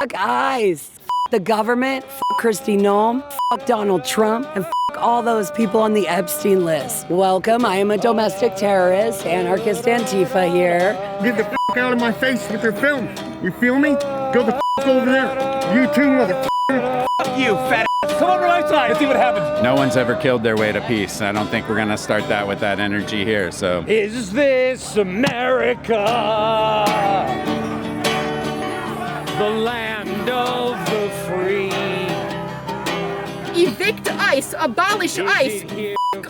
Fuck ICE. F the government. F Kristi Noem. F Donald Trump. And f all those people on the Epstein list. Welcome. I am a domestic terrorist, anarchist Antifa here. Get the f out of my face with your film. You feel me? Go the f over there. You too, motherfucker. Fuck you, fat ass. Come over my side. Let's see what happens. No one's ever killed their way to peace. I don't think we're gonna start that with that energy here, so. Is this America? The land of the free. Evict ICE, abolish ICE,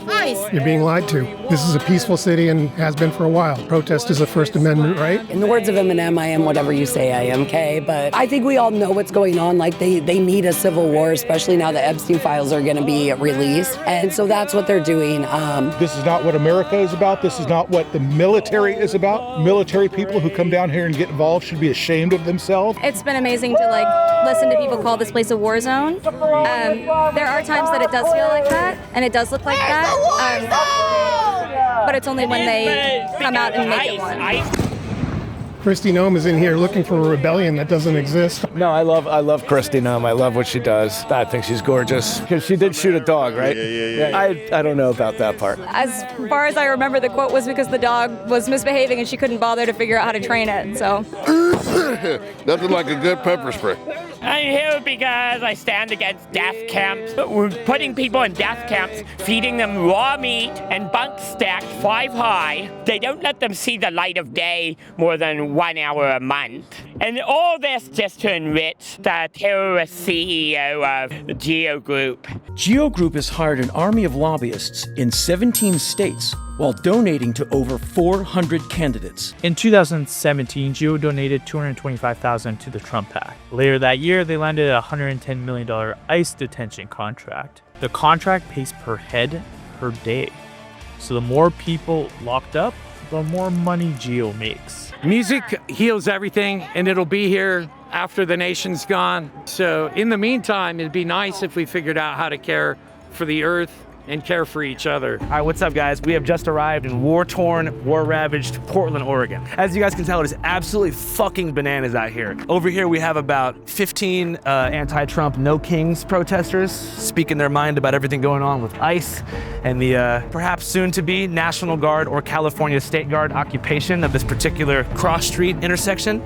ICE. You're being lied to. This is a peaceful city and has been for a while. Protest is a First Amendment right. In the words of Eminem, I am whatever you say I am, okay? But I think we all know what's going on. Like, they need a civil war, especially now the Epstein files are gonna be released. And so that's what they're doing. This is not what America is about. This is not what the military is about. Military people who come down here and get involved should be ashamed of themselves. It's been amazing to listen to people call this place a war zone. There are times that it does feel like that, and it does look like that. But it's only when they come out and make it one. Kristi Noem is in here looking for a rebellion that doesn't exist. No, I love Kristi Noem. I love what she does. I think she's gorgeous. Because she did shoot a dog, right? Yeah. I don't know about that part. As far as I remember, the quote was because the dog was misbehaving and she couldn't bother to figure out how to train it, so. Nothing like a good pepper spray. I'm here because I stand against death camps. We're putting people in death camps, feeding them raw meat and bunk stacked 5 high. They don't let them see the light of day more than 1 hour a month. And all this just to enrich the terrorist CEO of Geo Group. Geo Group has hired an army of lobbyists in 17 states while donating to over 400 candidates. In 2017, Geo donated $225,000 to the Trump PAC. Later that year, they landed a $110 million ICE detention contract. The contract pays per head per day. So the more people locked up, the more money Geo makes. Music heals everything, and it'll be here after the nation's gone. So in the meantime, it'd be nice if we figured out how to care for the earth and care for each other. All right, what's up, guys? We have just arrived in war-torn, war-ravaged Portland, Oregon. As you guys can tell, it is absolutely fucking bananas out here. Over here, we have about 15 anti-Trump No Kings protesters speaking their mind about everything going on with ICE and the perhaps soon-to-be National Guard or California State Guard occupation of this particular cross-street intersection.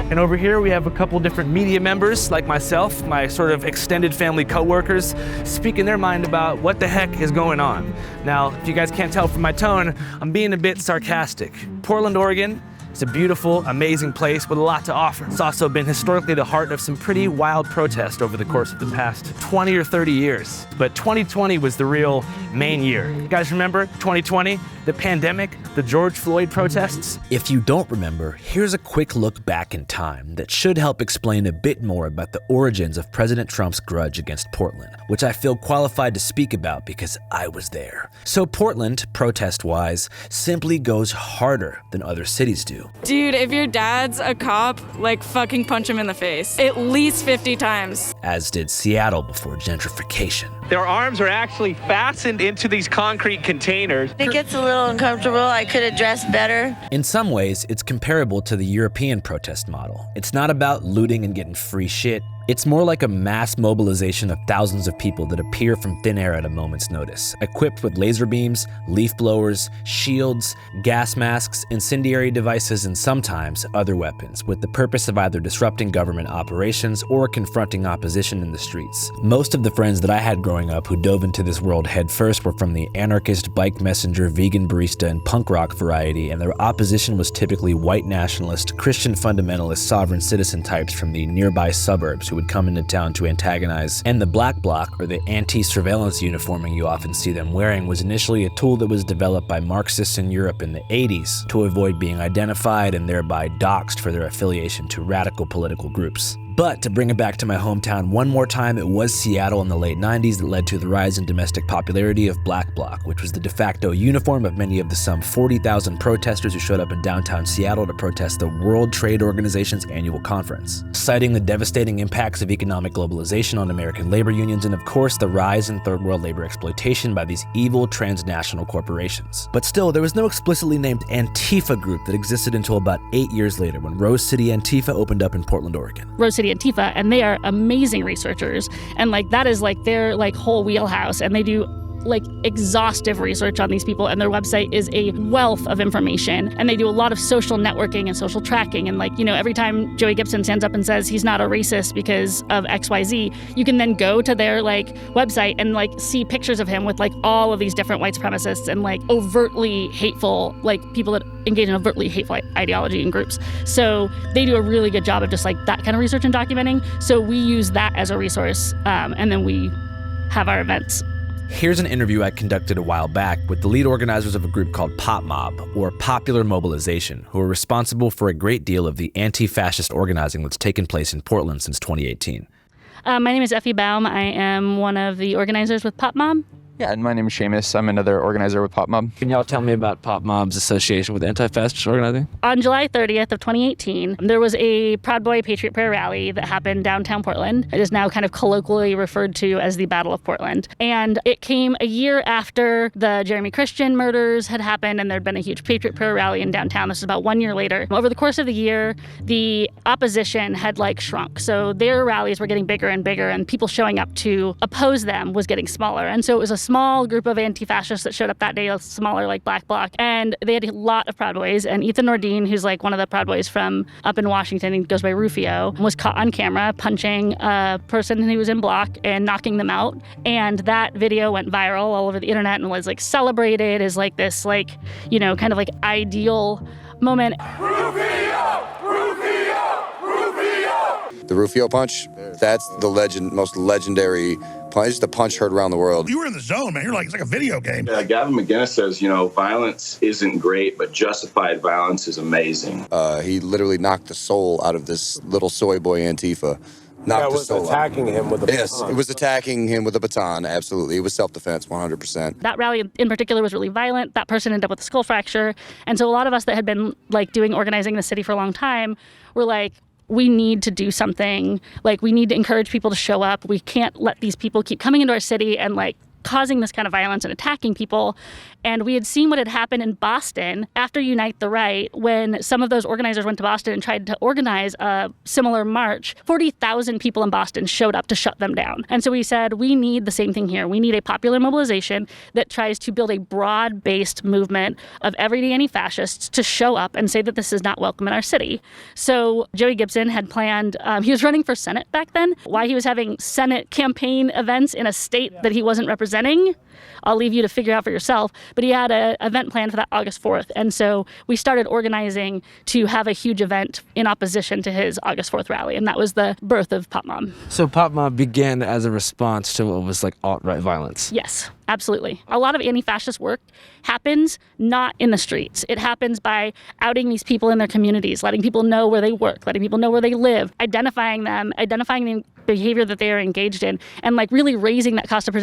And over here we have a couple different media members like myself, my sort of extended family co-workers, speaking their mind about what the heck is going on. Now, if you guys can't tell from my tone, I'm being a bit sarcastic. Portland, Oregon, it's a beautiful, amazing place with a lot to offer. It's also been historically the heart of some pretty wild protest over the course of the past 20 or 30 years. But 2020 was the real main year. You guys remember 2020? The pandemic, the George Floyd protests? If you don't remember, here's a quick look back in time that should help explain a bit more about the origins of President Trump's grudge against Portland, which I feel qualified to speak about because I was there. So Portland, protest-wise, simply goes harder than other cities do. Dude, if your dad's a cop, fucking punch him in the face. At least 50 times. As did Seattle before gentrification. Their arms are actually fastened into these concrete containers. It gets a little uncomfortable. I could have dressed better. In some ways, it's comparable to the European protest model. It's not about looting and getting free shit. It's more like a mass mobilization of thousands of people that appear from thin air at a moment's notice, equipped with laser beams, leaf blowers, shields, gas masks, incendiary devices, and sometimes other weapons, with the purpose of either disrupting government operations or confronting opposition in the streets. Most of the friends that I had growing up who dove into this world headfirst were from the anarchist, bike messenger, vegan barista, and punk rock variety, and their opposition was typically white nationalist, Christian fundamentalist, sovereign citizen types from the nearby suburbs who would come into town to antagonize. And the black bloc, or the anti-surveillance uniforming you often see them wearing, was initially a tool that was developed by Marxists in Europe in the 80s to avoid being identified and thereby doxxed for their affiliation to radical political groups. But to bring it back to my hometown one more time, it was Seattle in the late 90s that led to the rise in domestic popularity of Black Bloc, which was the de facto uniform of many of the some 40,000 protesters who showed up in downtown Seattle to protest the World Trade Organization's annual conference. Citing the devastating impacts of economic globalization on American labor unions and of course the rise in third world labor exploitation by these evil transnational corporations. But still, there was no explicitly named Antifa group that existed until about 8 years later when Rose City Antifa opened up in Portland, Oregon. Rose City Antifa, and they are amazing researchers, and like that is like their like whole wheelhouse, and they do like exhaustive research on these people, and their website is a wealth of information, and they do a lot of social networking and social tracking, and like, you know, every time Joey Gibson stands up and says he's not a racist because of XYZ, you can then go to their like website and like see pictures of him with like all of these different white supremacists and like overtly hateful, like people that engage in overtly hateful ideology and groups. So they do a really good job of just like that kind of research and documenting. So we use that as a resource, and then we have our events. Here's an interview I conducted a while back with the lead organizers of a group called Pop Mob, or Popular Mobilization, who are responsible for a great deal of the anti-fascist organizing that's taken place in Portland since 2018. My name is Effie Baum. I am one of the organizers with Pop Mob. Yeah, and my name is Seamus. I'm another organizer with Pop Mob. Can y'all tell me about Pop Mob's association with anti-fascist organizing? On July 30th of 2018, there was a Proud Boy Patriot Prayer rally that happened downtown Portland. It is now kind of colloquially referred to as the Battle of Portland. And it came a year after the Jeremy Christian murders had happened, and there'd been a huge Patriot Prayer rally in downtown. This is about 1 year later. Over the course of the year, the opposition had like shrunk. So their rallies were getting bigger and bigger, and people showing up to oppose them was getting smaller. And so it was a small group of anti-fascists that showed up that day, smaller like Black Bloc, and they had a lot of Proud Boys. And Ethan Nordine, who's like one of the Proud Boys from up in Washington, he goes by Rufio, was caught on camera punching a person who was in block and knocking them out. And that video went viral all over the internet and was like celebrated as like this, like, you know, kind of like ideal moment. The Rufio punch, that's the most legendary punch. It's the punch heard around the world. You were in the zone, man. You're like, it's like a video game. Gavin McInnes says, you know, violence isn't great, but justified violence is amazing. He literally knocked the soul out of this little soy boy Antifa. That was attacking him with a baton. Yes, it was attacking him with a baton, absolutely. It was self-defense, 100%. That rally in particular was really violent. That person ended up with a skull fracture. And so a lot of us that had been like doing organizing in the city for a long time were like, we need to do something. Like, we need to encourage people to show up. We can't let these people keep coming into our city and like causing this kind of violence and attacking people. And we had seen what had happened in Boston after Unite the Right, when some of those organizers went to Boston and tried to organize a similar march. 40,000 people in Boston showed up to shut them down. And so we said, we need the same thing here. We need a popular mobilization that tries to build a broad-based movement of everyday anti-fascists to show up and say that this is not welcome in our city. So Joey Gibson had planned, he was running for Senate back then. Why he was having Senate campaign events in a state that he wasn't representing, I'll leave you to figure out for yourself. But he had an event planned for that August 4th. And so we started organizing to have a huge event in opposition to his August 4th rally. And that was the birth of Pop Mob. So Pop Mob began as a response to what was like alt-right violence. Yes, absolutely. A lot of anti-fascist work happens not in the streets. It happens by outing these people in their communities, letting people know where they work, letting people know where they live, identifying them, identifying the behavior that they are engaged in, and like really raising that cost of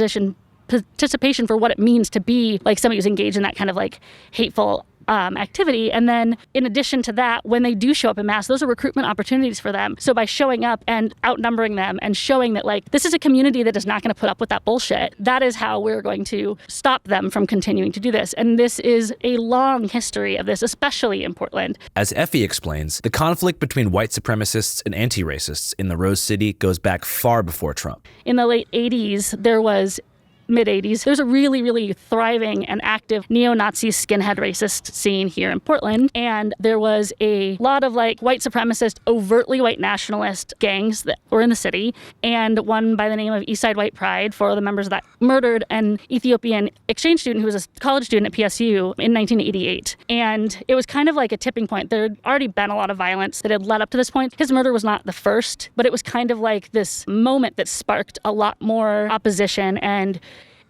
participation for what it means to be like somebody who's engaged in that kind of like hateful activity. And then in addition to that, when they do show up in mass, those are recruitment opportunities for them. So by showing up and outnumbering them and showing that like this is a community that is not going to put up with that bullshit, that is how we're going to stop them from continuing to do this. And this is a long history of this, especially in Portland. As Effie explains, the conflict between white supremacists and anti-racists in the Rose City goes back far before Trump. In the late 80s, there was mid-80s, there's a really, really thriving and active neo-Nazi skinhead racist scene here in Portland. And there was a lot of like white supremacist, overtly white nationalist gangs that were in the city. And one by the name of Eastside White Pride, 4 of the members of that murdered an Ethiopian exchange student who was a college student at PSU in 1988. And it was kind of like a tipping point. There had already been a lot of violence that had led up to this point. His murder was not the first, but it was kind of like this moment that sparked a lot more opposition. And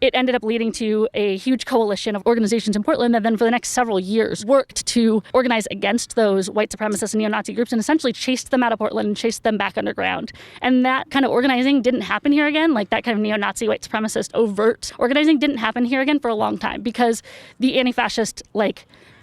it ended up leading to a huge coalition of organizations in Portland that then for the next several years worked to organize against those white supremacist and neo-Nazi groups and essentially chased them out of Portland and chased them back underground. And that kind of organizing didn't happen here again, like that kind of neo-Nazi white supremacist overt organizing didn't happen here again for a long time because the anti-fascist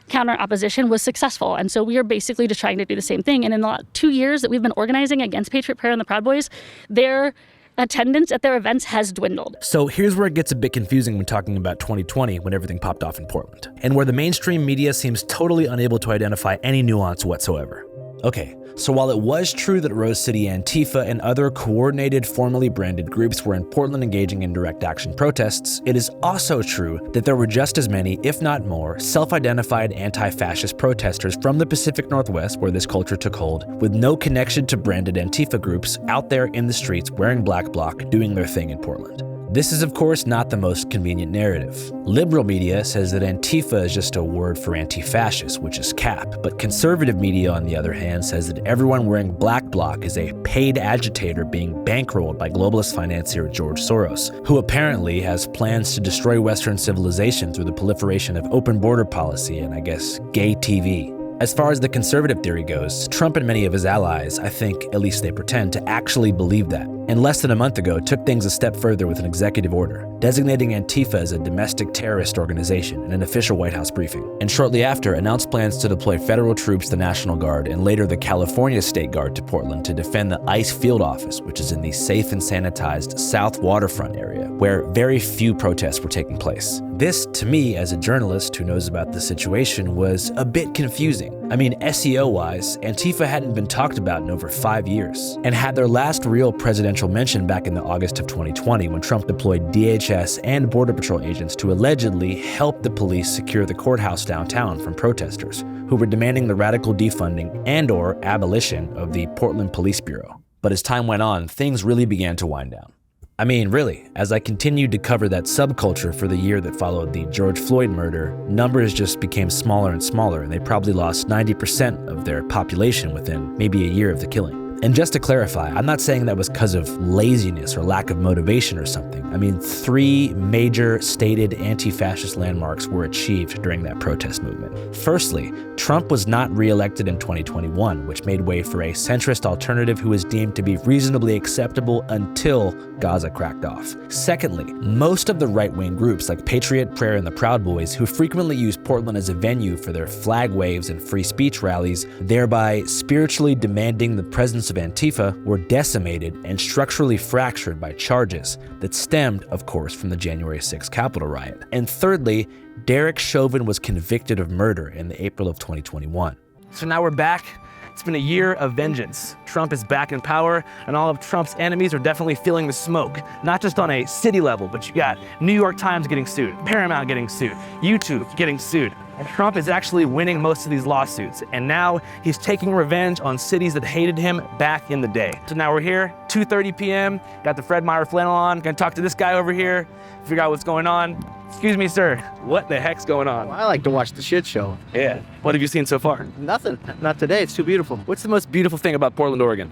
counter opposition was successful. And so we are basically just trying to do the same thing. And in the 2 years that we've been organizing against Patriot Prayer and the Proud Boys, their attendance at their events has dwindled. So here's where it gets a bit confusing when talking about 2020 when everything popped off in Portland, and where the mainstream media seems totally unable to identify any nuance whatsoever. Okay, so while it was true that Rose City Antifa and other coordinated, formally branded groups were in Portland engaging in direct action protests, it is also true that there were just as many, if not more, self-identified anti-fascist protesters from the Pacific Northwest where this culture took hold, with no connection to branded Antifa groups out there in the streets wearing black bloc, doing their thing in Portland. This is, of course, not the most convenient narrative. Liberal media says that Antifa is just a word for anti-fascist, which is cap, but conservative media, on the other hand, says that everyone wearing black bloc is a paid agitator being bankrolled by globalist financier George Soros, who apparently has plans to destroy Western civilization through the proliferation of open border policy and, I guess, gay TV. As far as the conservative theory goes, Trump and many of his allies, I think, at least they pretend, to actually believe that, and less than a month ago took things a step further with an executive order, designating Antifa as a domestic terrorist organization in an official White House briefing, and shortly after announced plans to deploy federal troops, the National Guard, and later the California State Guard to Portland to defend the ICE field office, which is in the safe and sanitized South Waterfront area, where very few protests were taking place. This, to me, as a journalist who knows about the situation, was a bit confusing. I mean, SEO-wise, Antifa hadn't been talked about in over 5 years, and had their last real presidential mention back in the August of 2020 when Trump deployed DHS and Border Patrol agents to allegedly help the police secure the courthouse downtown from protesters who were demanding the radical defunding and/or abolition of the Portland Police Bureau. But as time went on, things really began to wind down. I mean, really, as I continued to cover that subculture for the year that followed the George Floyd murder, numbers just became smaller and smaller, and they probably lost 90% of their population within maybe a year of the killing. And just to clarify, I'm not saying that was because of laziness or lack of motivation or something. I mean, 3 major stated anti-fascist landmarks were achieved during that protest movement. Firstly, Trump was not re-elected in 2021, which made way for a centrist alternative who was deemed to be reasonably acceptable until Gaza cracked off. Secondly, most of the right-wing groups like Patriot Prayer and the Proud Boys, who frequently use Portland as a venue for their flag waves and free speech rallies, thereby spiritually demanding the presence of Antifa, were decimated and structurally fractured by charges that stemmed, of course, from the January 6th Capitol riot. And thirdly, Derek Chauvin was convicted of murder in the April of 2021. So now we're back. It's been a year of vengeance. Trump is back in power, and all of Trump's enemies are definitely feeling the smoke. Not just on a city level, but you got New York Times getting sued, Paramount getting sued, YouTube getting sued. And Trump is actually winning most of these lawsuits, and now he's taking revenge on cities that hated him back in the day. So now we're here, 2:30 p.m., got the Fred Meyer flannel on, gonna talk to this guy over here, figure out what's going on. Excuse me, sir, what the heck's going on? Well, I like to watch the shit show. Yeah, what have you seen so far? Nothing, not today, it's too beautiful. What's the most beautiful thing about Portland, Oregon?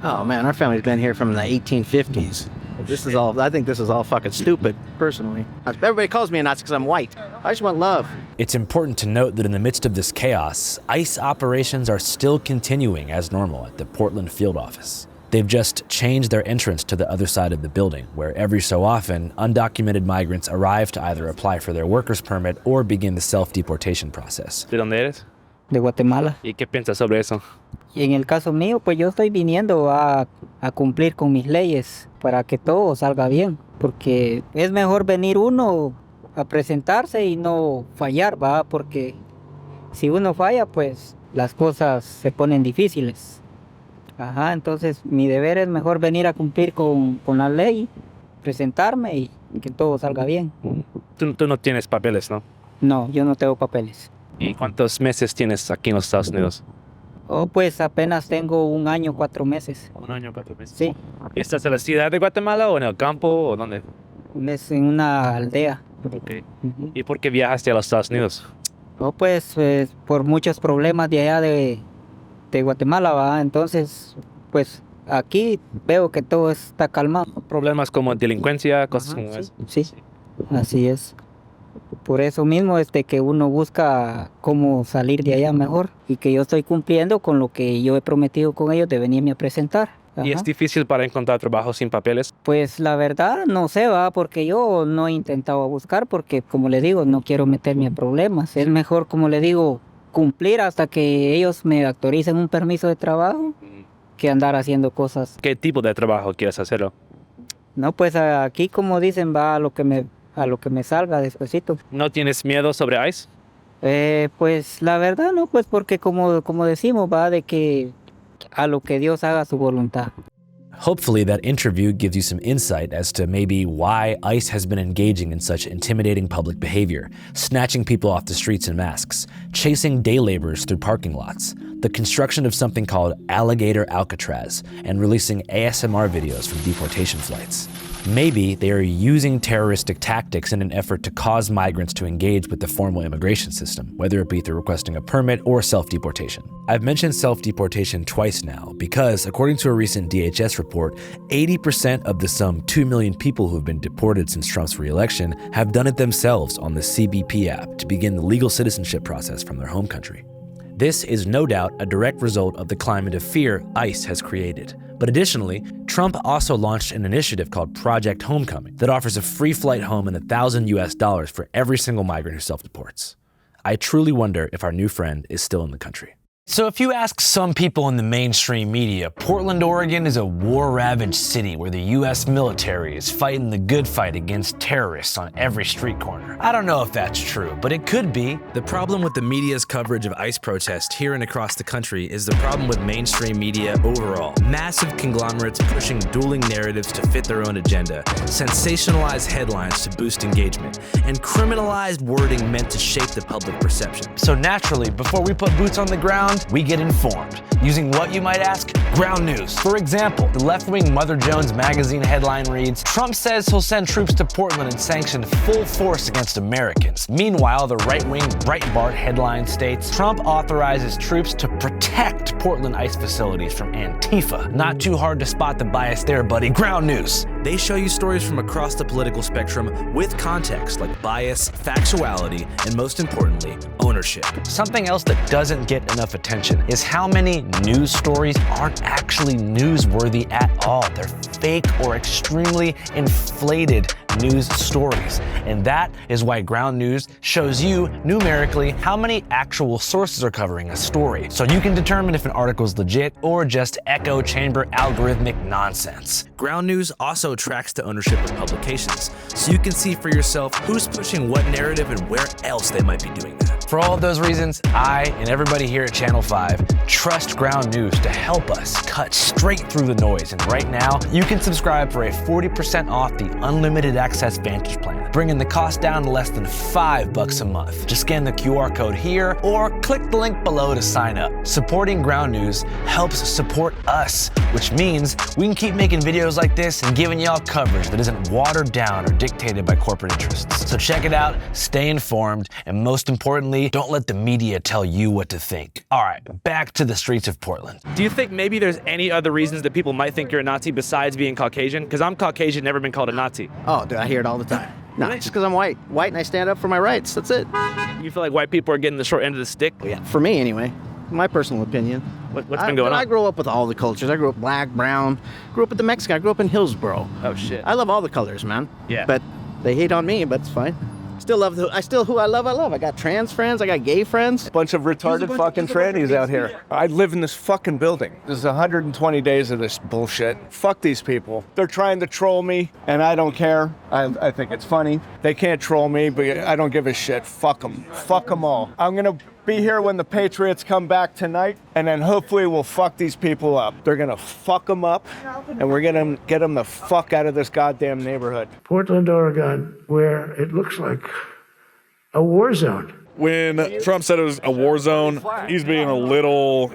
Oh man, our family's been here from the 1850s. I think this is all fucking stupid, personally. Everybody calls me a Nazi because I'm white. I just want love. It's important to note that in the midst of this chaos, ICE operations are still continuing as normal at the Portland field office. They've just changed their entrance to the other side of the building, where every so often, undocumented migrants arrive to either apply for their worker's permit or begin the self-deportation process. ¿De dónde eres? De Guatemala. ¿Y qué piensas sobre eso? Y en el caso mío, pues yo estoy viniendo a cumplir con mis leyes para que todo salga bien, porque es mejor venir uno a presentarse y no fallar, ¿va? Porque si uno falla, pues las cosas se ponen difíciles. Ajá, entonces mi deber es mejor venir a cumplir con la ley, presentarme y que todo salga bien. Tú no tienes papeles, ¿no? No, yo no tengo papeles. ¿Y cuántos meses tienes aquí en los Estados Unidos? Oh, pues apenas tengo 1 año, 4 meses. 1 año, 4 meses. Sí. ¿Estás en la ciudad de Guatemala o en el campo o dónde? Es en una aldea. Okay. ¿Y por qué viajaste a los Estados Unidos? Oh, pues por muchos problemas de allá de Guatemala, ¿va? Entonces, pues aquí veo que todo está calmado. Problemas como delincuencia, cosas como eso. Sí. Así es. Por eso mismo que uno busca cómo salir de allá mejor y que yo estoy cumpliendo con lo que yo he prometido con ellos de venirme a presentar. ¿Y es difícil para encontrar trabajo sin papeles? Pues la verdad no sé, va, porque yo no he intentado buscar porque, como le digo, no quiero meterme en problemas. Es mejor, como le digo, cumplir hasta que ellos me autoricen un permiso de trabajo que andar haciendo cosas. ¿Qué tipo de trabajo quieres hacerlo? No, pues aquí, como dicen, va a lo que me salga despuesito. ¿No tienes miedo sobre ICE? Pues la verdad no, pues porque como decimos, va de que a lo que Dios haga su voluntad. Hopefully that interview gives you some insight as to maybe why ICE has been engaging in such intimidating public behavior, snatching people off the streets in masks, chasing day laborers through parking lots, the construction of something called Alligator Alcatraz, and releasing ASMR videos from deportation flights. Maybe they are using terroristic tactics in an effort to cause migrants to engage with the formal immigration system, whether it be through requesting a permit or self-deportation. I've mentioned self-deportation twice now because, according to a recent DHS report, 80% of the some 2 million people who have been deported since Trump's re-election have done it themselves on the CBP app to begin the legal citizenship process from their home country. This is no doubt a direct result of the climate of fear ICE has created. But additionally, Trump also launched an initiative called Project Homecoming that offers a free flight home and $1,000 for every single migrant who self-deports. I truly wonder if our new friend is still in the country. So if you ask some people in the mainstream media, Portland, Oregon is a war-ravaged city where the US military is fighting the good fight against terrorists on every street corner. I don't know if that's true, but it could be. The problem with the media's coverage of ICE protests here and across the country is the problem with mainstream media overall. Massive conglomerates pushing dueling narratives to fit their own agenda, sensationalized headlines to boost engagement, and criminalized wording meant to shape the public perception. So naturally, before we put boots on the ground, we get informed, using what you might ask? Ground news. For example, the left-wing Mother Jones magazine headline reads, Trump says he'll send troops to Portland and sanction full force against Americans. Meanwhile, the right-wing Breitbart headline states, Trump authorizes troops to protect Portland ICE facilities from Antifa. Not too hard to spot the bias there, buddy. Ground news. They show you stories from across the political spectrum with context like bias, factuality, and most importantly, ownership. Something else that doesn't get enough attention is how many news stories aren't actually newsworthy at all. They're fake or extremely inflated news stories. And that is why Ground News shows you numerically how many actual sources are covering a story, so you can determine if an article is legit or just echo chamber algorithmic nonsense. Ground News also tracks the ownership of publications, so you can see for yourself who's pushing what narrative and where else they might be doing that. For all of those reasons, I and everybody here at Channel 5 trust Ground News to help us cut straight through the noise. And right now, you can subscribe for a 40% off the Unlimited Access Vantage plan, bringing the cost down to less than $5 a month. Just scan the QR code here or click the link below to sign up. Supporting Ground News helps support us, which means we can keep making videos like this and giving y'all coverage that isn't watered down or dictated by corporate interests. So check it out, stay informed, and most importantly, don't let the media tell you what to think. All right, back to the streets of Portland. Do you think maybe there's any other reasons that people might think you're a Nazi besides being Caucasian? Because I'm Caucasian, never been called a Nazi. Oh, dude, I hear it all the time. No, just because I'm white. White and I stand up for my rights. That's it. You feel like white people are getting the short end of the stick? Yeah, for me anyway. My personal opinion. What's been going on? I grew up with all the cultures. I grew up black, brown. Grew up with the Mexican. I grew up in Hillsboro. Oh shit. I love all the colors, man. Yeah. But they hate on me, but it's fine. Still love who I love. I got trans friends. I got gay friends. Bunch of retarded fucking trannies out here. I live in this fucking building. There's 120 days of this bullshit. Fuck these people. They're trying to troll me, and I don't care. I think it's funny. They can't troll me, but I don't give a shit. Fuck them. Fuck them all. I'm gonna be here when the Patriots come back tonight, and then hopefully we'll fuck these people up. They're gonna fuck them up, and we're gonna get them the fuck out of this goddamn neighborhood. Portland, Oregon, where it looks like a war zone. When Trump said it was a war zone, he's being a little,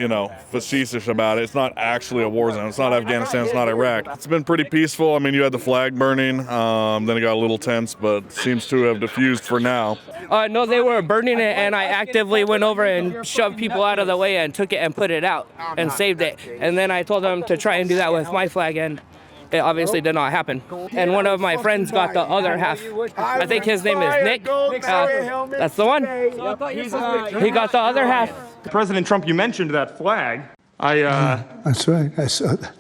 facetious about it. It's not actually a war zone. It's not Afghanistan. It's not Iraq. It's been pretty peaceful. I mean, you had the flag burning. Then it got a little tense, but seems to have diffused for now. No, they were burning it, and I actively went over and shoved people out of the way and took it and put it out and saved it. And then I told them to try and do that with my flag, and It obviously did not happen. And one of my friends got the other half. I think his name is Nick. That's the one. He got the other half. President Trump, you mentioned that flag. That's right. I saw that.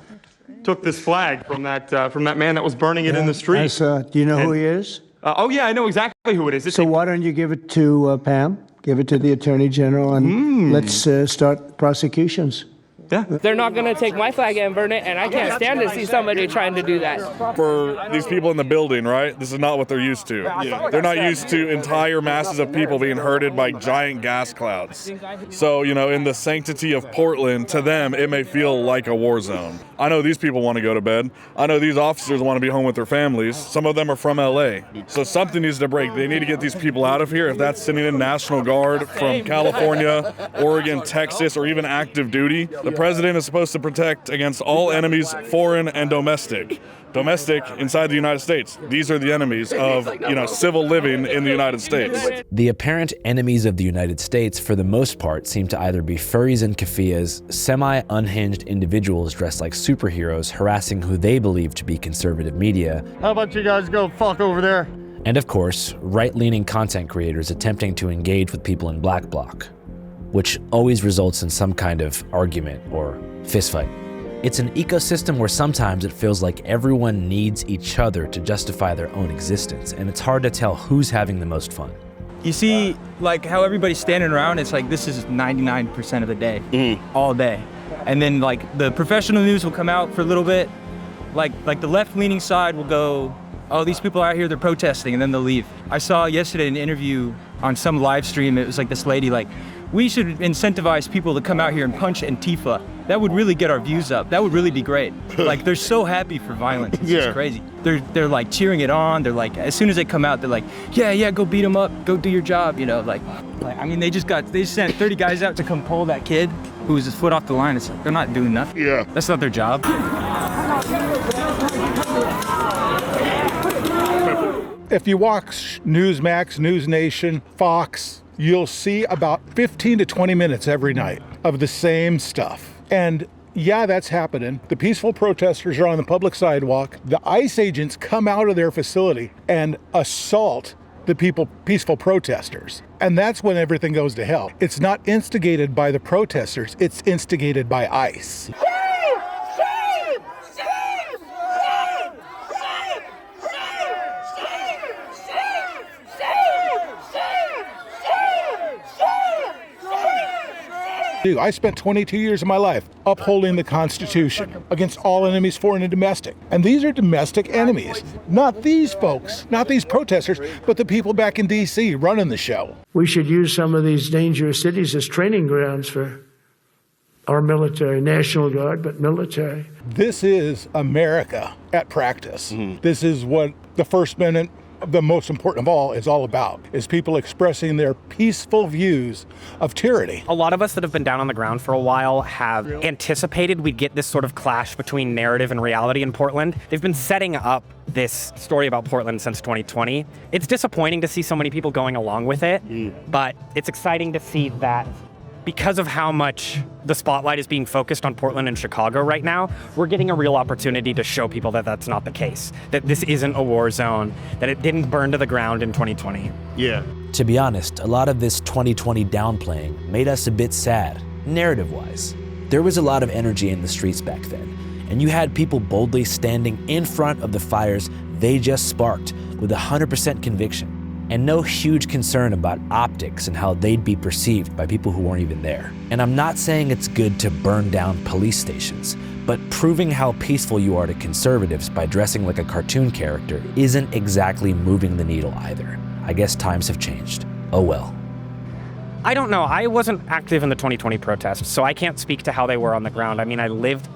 Took this flag from that man that was burning it in the street. I saw it. Do you know who he is? Oh yeah, I know exactly who it is. So why don't you give it to Pam? Give it to the Attorney General, and let's start prosecutions. Yeah. They're not going to take my flag and burn it, and I can't stand to see somebody trying to do that. For these people in the building, right? This is not what they're used to. They're not used to entire masses of people being herded by giant gas clouds. So, you know, in the sanctity of Portland, to them, it may feel like a war zone. I know these people want to go to bed. I know these officers want to be home with their families. Some of them are from LA. So something needs to break. They need to get these people out of here. If that's sending in National Guard from California, Oregon, Texas, or even active duty, the president is supposed to protect against all enemies, foreign and domestic. Domestic inside the United States. These are the enemies of, civil living in the United States. The apparent enemies of the United States, for the most part, seem to either be furries and keffiyehs, semi-unhinged individuals dressed like superheroes harassing who they believe to be conservative media. How about you guys go fuck over there? And of course, right-leaning content creators attempting to engage with people in Black Bloc, which always results in some kind of argument or fistfight. It's an ecosystem where sometimes it feels like everyone needs each other to justify their own existence, and it's hard to tell who's having the most fun. You see, like, how everybody's standing around, it's like this is 99% of the day, all day. And then, like, the professional news will come out for a little bit. Like the left-leaning side will go, oh, these people are out here, they're protesting, and then they'll leave. I saw yesterday an interview on some live stream, it was like this lady, like, we should incentivize people to come out here and punch Antifa. That would really get our views up. That would really be great. Like, they're so happy for violence. It's just crazy. They're like cheering it on. They're like, as soon as they come out, they're like, yeah, go beat them up. Go do your job, like I mean, they sent 30 guys out to come pull that kid who was his foot off the line. It's like, they're not doing nothing. Yeah. That's not their job. If you watch Newsmax, News Nation, Fox, you'll see about 15 to 20 minutes every night of the same stuff. And yeah, that's happening. The peaceful protesters are on the public sidewalk. The ICE agents come out of their facility and assault the peaceful protesters. And that's when everything goes to hell. It's not instigated by the protesters, it's instigated by ICE. I spent 22 years of my life upholding the Constitution against all enemies, foreign and domestic. And these are domestic enemies. Not these folks, not these protesters, but the people back in D.C. running the show. We should use some of these dangerous cities as training grounds for our military, National Guard, but military. This is America at practice. This is what the First Amendment, the most important of all, is all about, is people expressing their peaceful views of tyranny. A lot of us that have been down on the ground for a while have anticipated we'd get this sort of clash between narrative and reality in Portland. They've been setting up this story about Portland since 2020. It's disappointing to see so many people going along with it, but it's exciting to see that because of how much the spotlight is being focused on Portland and Chicago right now, we're getting a real opportunity to show people that that's not the case, that this isn't a war zone, that it didn't burn to the ground in 2020. Yeah. To be honest, a lot of this 2020 downplaying made us a bit sad, narrative-wise. There was a lot of energy in the streets back then, and you had people boldly standing in front of the fires they just sparked with 100% conviction, and no huge concern about optics and how they'd be perceived by people who weren't even there. And I'm not saying it's good to burn down police stations, but proving how peaceful you are to conservatives by dressing like a cartoon character isn't exactly moving the needle either. I guess times have changed. Oh well. I don't know. I wasn't active in the 2020 protests, so I can't speak to how they were on the ground. I mean, I lived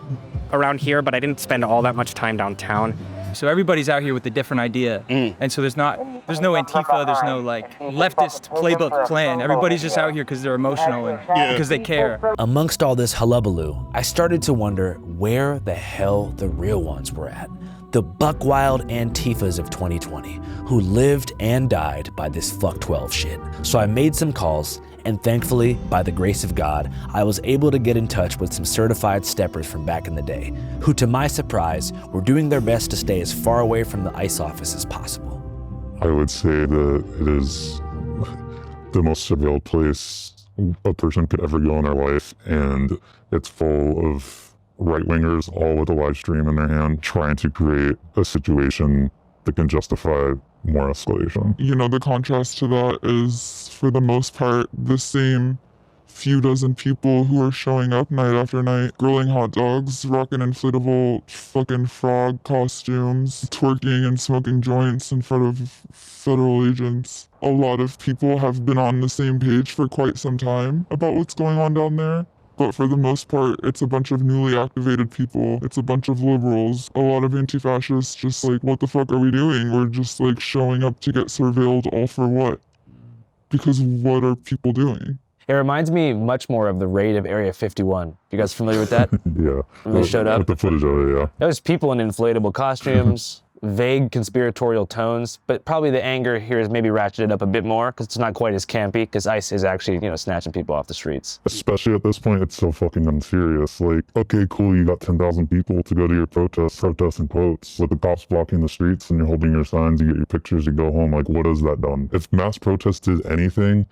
around here, but I didn't spend all that much time downtown. So everybody's out here with a different idea. And so there's no Antifa, there's no like leftist playbook plan. Everybody's just out here because they're emotional and because they care. Amongst all this hullabaloo, I started to wonder where the hell the real ones were at. The buck-wild Antifas of 2020, who lived and died by this fuck 12 shit. So I made some calls And thankfully, by the grace of God, I was able to get in touch with some certified steppers from back in the day, who to my surprise, were doing their best to stay as far away from the ICE office as possible. I would say that it is the most surveilled place a person could ever go in their life, and it's full of right-wingers, all with a live stream in their hand, trying to create a situation that can justify more escalation. You know, the contrast to that is, for the most part, the same few dozen people who are showing up night after night, grilling hot dogs, rocking inflatable fucking frog costumes, twerking and smoking joints in front of federal agents. A lot of people have been on the same page for quite some time about what's going on down there. But for the most part, it's a bunch of newly activated people. It's a bunch of liberals, a lot of anti-fascists, just like, what the fuck are we doing? We're just like showing up to get surveilled, all for what? Because what are people doing? It reminds me much more of the raid of Area 51. You guys familiar with that? Yeah. When they showed up? With the footage of it, yeah. There was people in inflatable costumes, vague conspiratorial tones, but probably the anger here is maybe ratcheted up a bit more because it's not quite as campy, because ICE is actually, snatching people off the streets. Especially at this point, it's so fucking unserious. Like, okay, cool, you got 10,000 people to go to your protest in quotes, with the cops blocking the streets and you're holding your signs, you get your pictures, you go home. Like, what has that done? If mass protest did anything,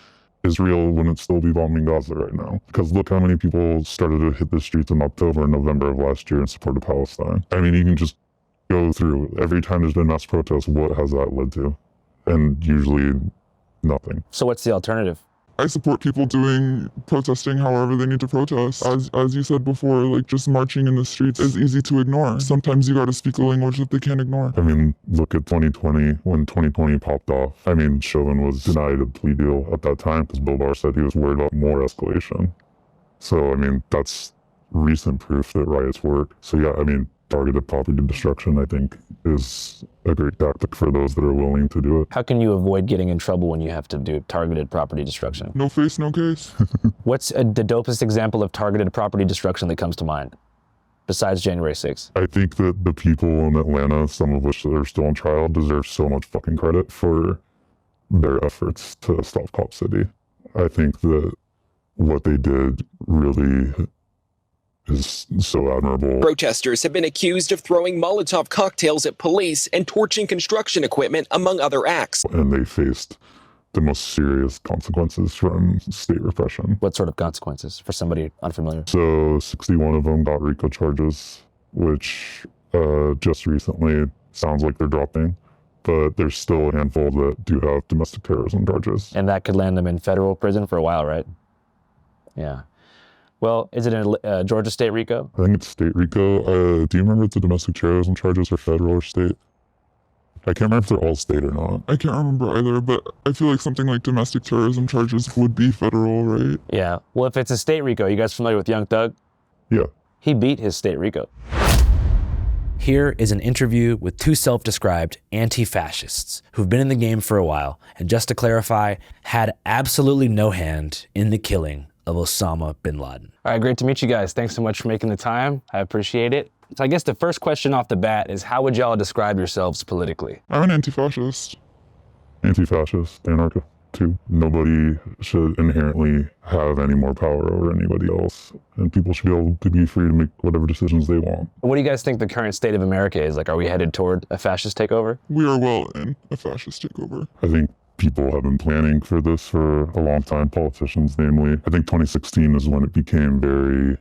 Israel wouldn't still be bombing Gaza right now. Because look how many people started to hit the streets in October and November of last year in support of Palestine. I mean, you can just go through every time there's been mass protests, what has that led to? And usually nothing. So what's the alternative? I support people protesting however they need to protest. As you said before, like, just marching in the streets is easy to ignore. Sometimes you gotta speak a language that they can't ignore. I mean, look at 2020, when 2020 popped off. I mean, Chauvin was denied a plea deal at that time because Bill Barr said he was worried about more escalation. So, I mean, that's recent proof that riots work. So yeah, I mean, targeted property destruction, I think, is a great tactic for those that are willing to do it. How can you avoid getting in trouble when you have to do targeted property destruction? No face, no case. What's the dopest example of targeted property destruction that comes to mind, besides January 6th? I think that the people in Atlanta, some of which are still on trial, deserve so much fucking credit for their efforts to stop Cop City. I think that what they did really is so admirable. Protesters have been accused of throwing Molotov cocktails at police and torching construction equipment, among other acts. And they faced the most serious consequences from state repression. What sort of consequences for somebody unfamiliar? So 61 of them got RICO charges, which just recently sounds like they're dropping. But there's still a handful that do have domestic terrorism charges. And that could land them in federal prison for a while, right? Yeah. Well, is it a Georgia state RICO? I think it's state RICO. Do you remember if the domestic terrorism charges are federal or state? I can't remember if they're all state or not. I can't remember either, but I feel like something like domestic terrorism charges would be federal, right? Yeah. Well, if it's a state RICO, you guys familiar with Young Thug? Yeah. He beat his state RICO. Here is an interview with two self-described anti-fascists who've been in the game for a while, and just to clarify, had absolutely no hand in the killing of Osama bin Laden. All right, great to meet you guys. Thanks so much for making the time. I appreciate it. So I guess the first question off the bat is, how would y'all describe yourselves politically? I'm an anti-fascist. Anti-fascist, anarchist, too. Nobody should inherently have any more power over anybody else, and people should be able to be free to make whatever decisions they want. What do you guys think the current state of America is? Like, are we headed toward a fascist takeover? We are well in a fascist takeover. I think people have been planning for this for a long time, politicians namely. I think 2016 is when it became very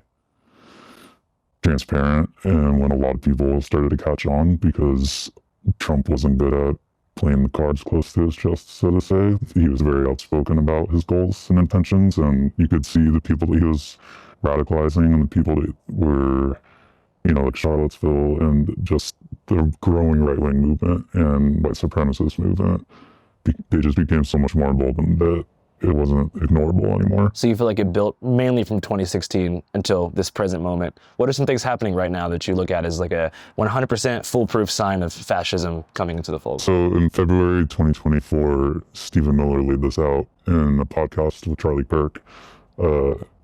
transparent and when a lot of people started to catch on because Trump wasn't good at playing the cards close to his chest, so to say. He was very outspoken about his goals and intentions, and you could see the people that he was radicalizing and the people that were, like Charlottesville and just the growing right-wing movement and white supremacist movement. They just became so much more emboldened that it wasn't ignorable anymore. So you feel like it built mainly from 2016 until this present moment. What are some things happening right now that you look at as like a 100% foolproof sign of fascism coming into the fold? So in February 2024, Stephen Miller laid this out in a podcast with Charlie Kirk,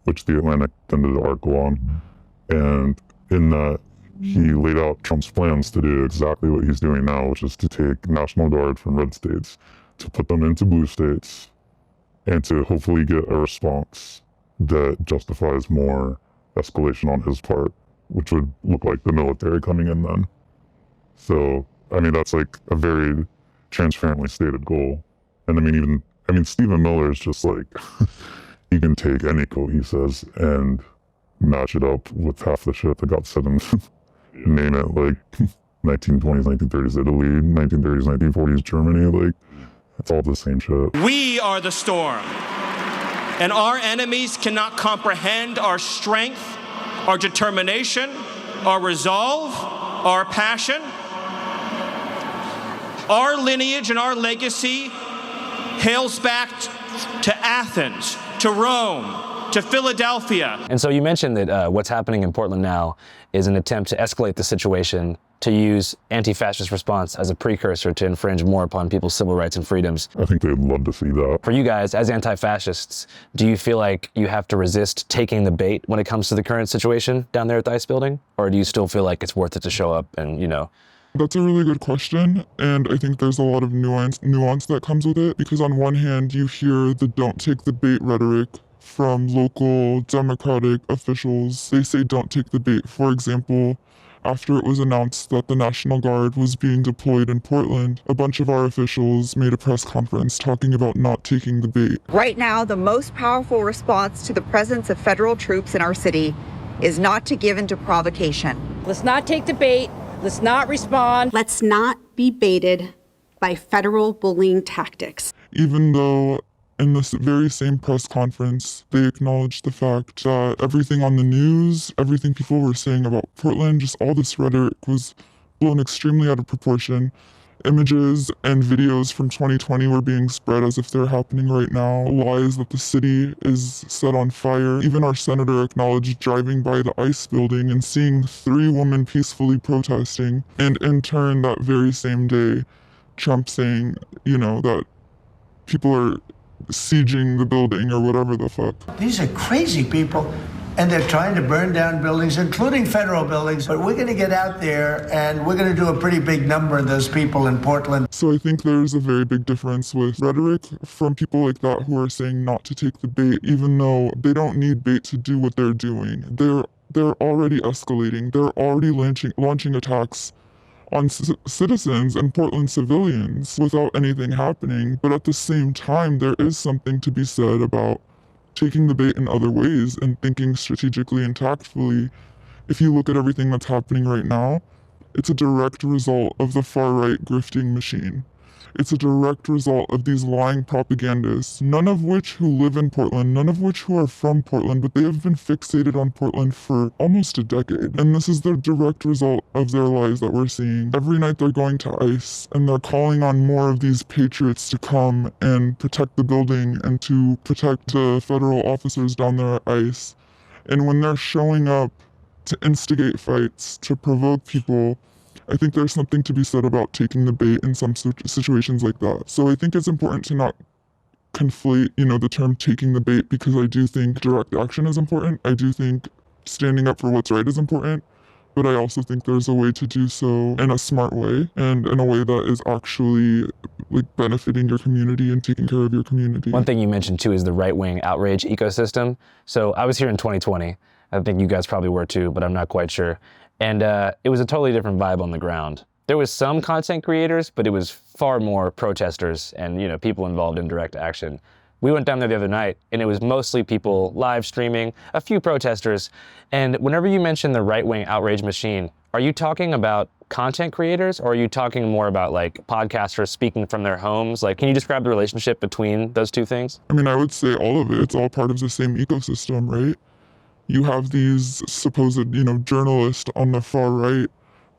which The Atlantic did an article on. And in that, he laid out Trump's plans to do exactly what he's doing now, which is to take National Guard from red states, to put them into blue states, and to hopefully get a response that justifies more escalation on his part, which would look like the military coming in then. So, I mean, that's like a very transparently stated goal. And I mean, Stephen Miller is just like, he can take any quote he says and match it up with half the shit that got said in, name it, like 1920s, 1930s Italy, 1930s, 1940s Germany, like, it's all the same shit. We are the storm, and our enemies cannot comprehend our strength, our determination, our resolve, our passion. Our lineage and our legacy hails back to Athens, to Rome, to Philadelphia. And so you mentioned that what's happening in Portland now is an attempt to escalate the situation to use anti-fascist response as a precursor to infringe more upon people's civil rights and freedoms. I think they'd love to see that. For you guys, as anti-fascists, do you feel like you have to resist taking the bait when it comes to the current situation down there at the ICE building? Or do you still feel like it's worth it to show up and, you know? That's a really good question, and I think there's a lot of nuance that comes with it, because on one hand, you hear the don't take the bait rhetoric from local Democratic officials. They say don't take the bait. For example, after it was announced that the National Guard was being deployed in Portland, a bunch of our officials made a press conference talking about not taking the bait. Right now, the most powerful response to the presence of federal troops in our city is not to give into provocation. Let's not take the bait. Let's not respond. Let's not be baited by federal bullying tactics. Even though in this very same press conference, they acknowledged the fact that everything on the news, everything people were saying about Portland, just all this rhetoric was blown extremely out of proportion. Images and videos from 2020 were being spread as if they're happening right now. Lies that the city is set on fire. Even our senator acknowledged driving by the ICE building and seeing 3 women peacefully protesting. And in turn, that very same day, Trump saying, you know, that people are sieging the building or whatever the fuck. These are crazy people, and they're trying to burn down buildings, including federal buildings. But we're going to get out there, and we're going to do a pretty big number of those people in Portland. So I think there's a very big difference with rhetoric from people like that who are saying not to take the bait, even though they don't need bait to do what they're doing. They're already escalating. They're already launching attacks on citizens and Portland civilians without anything happening. But at the same time, there is something to be said about taking the bait in other ways and thinking strategically and tactfully. If you look at everything that's happening right now, it's a direct result of the far-right grifting machine. It's a direct result of these lying propagandists, none of which who live in Portland, none of which who are from Portland, but they have been fixated on Portland for almost a decade. And this is the direct result of their lies that we're seeing. Every night they're going to ICE and they're calling on more of these patriots to come and protect the building and to protect the federal officers down there at ICE. And when they're showing up to instigate fights, to provoke people, I think there's something to be said about taking the bait in some situations like that. So I think it's important to not conflate, the term taking the bait, because I do think direct action is important. I do think standing up for what's right is important, but I also think there's a way to do so in a smart way and in a way that is actually benefiting your community and taking care of your community. One thing you mentioned too is the right-wing outrage ecosystem. So I was here in 2020. I think you guys probably were too, but I'm not quite sure. And it was a totally different vibe on the ground. There was some content creators, but it was far more protesters and people involved in direct action. We went down there the other night, and it was mostly people live streaming, a few protesters. And whenever you mention the right-wing outrage machine, are you talking about content creators, or are you talking more about podcasters speaking from their homes? Can you describe the relationship between those two things? I mean, I would say all of it. It's all part of the same ecosystem, right? You have these supposed, journalists on the far right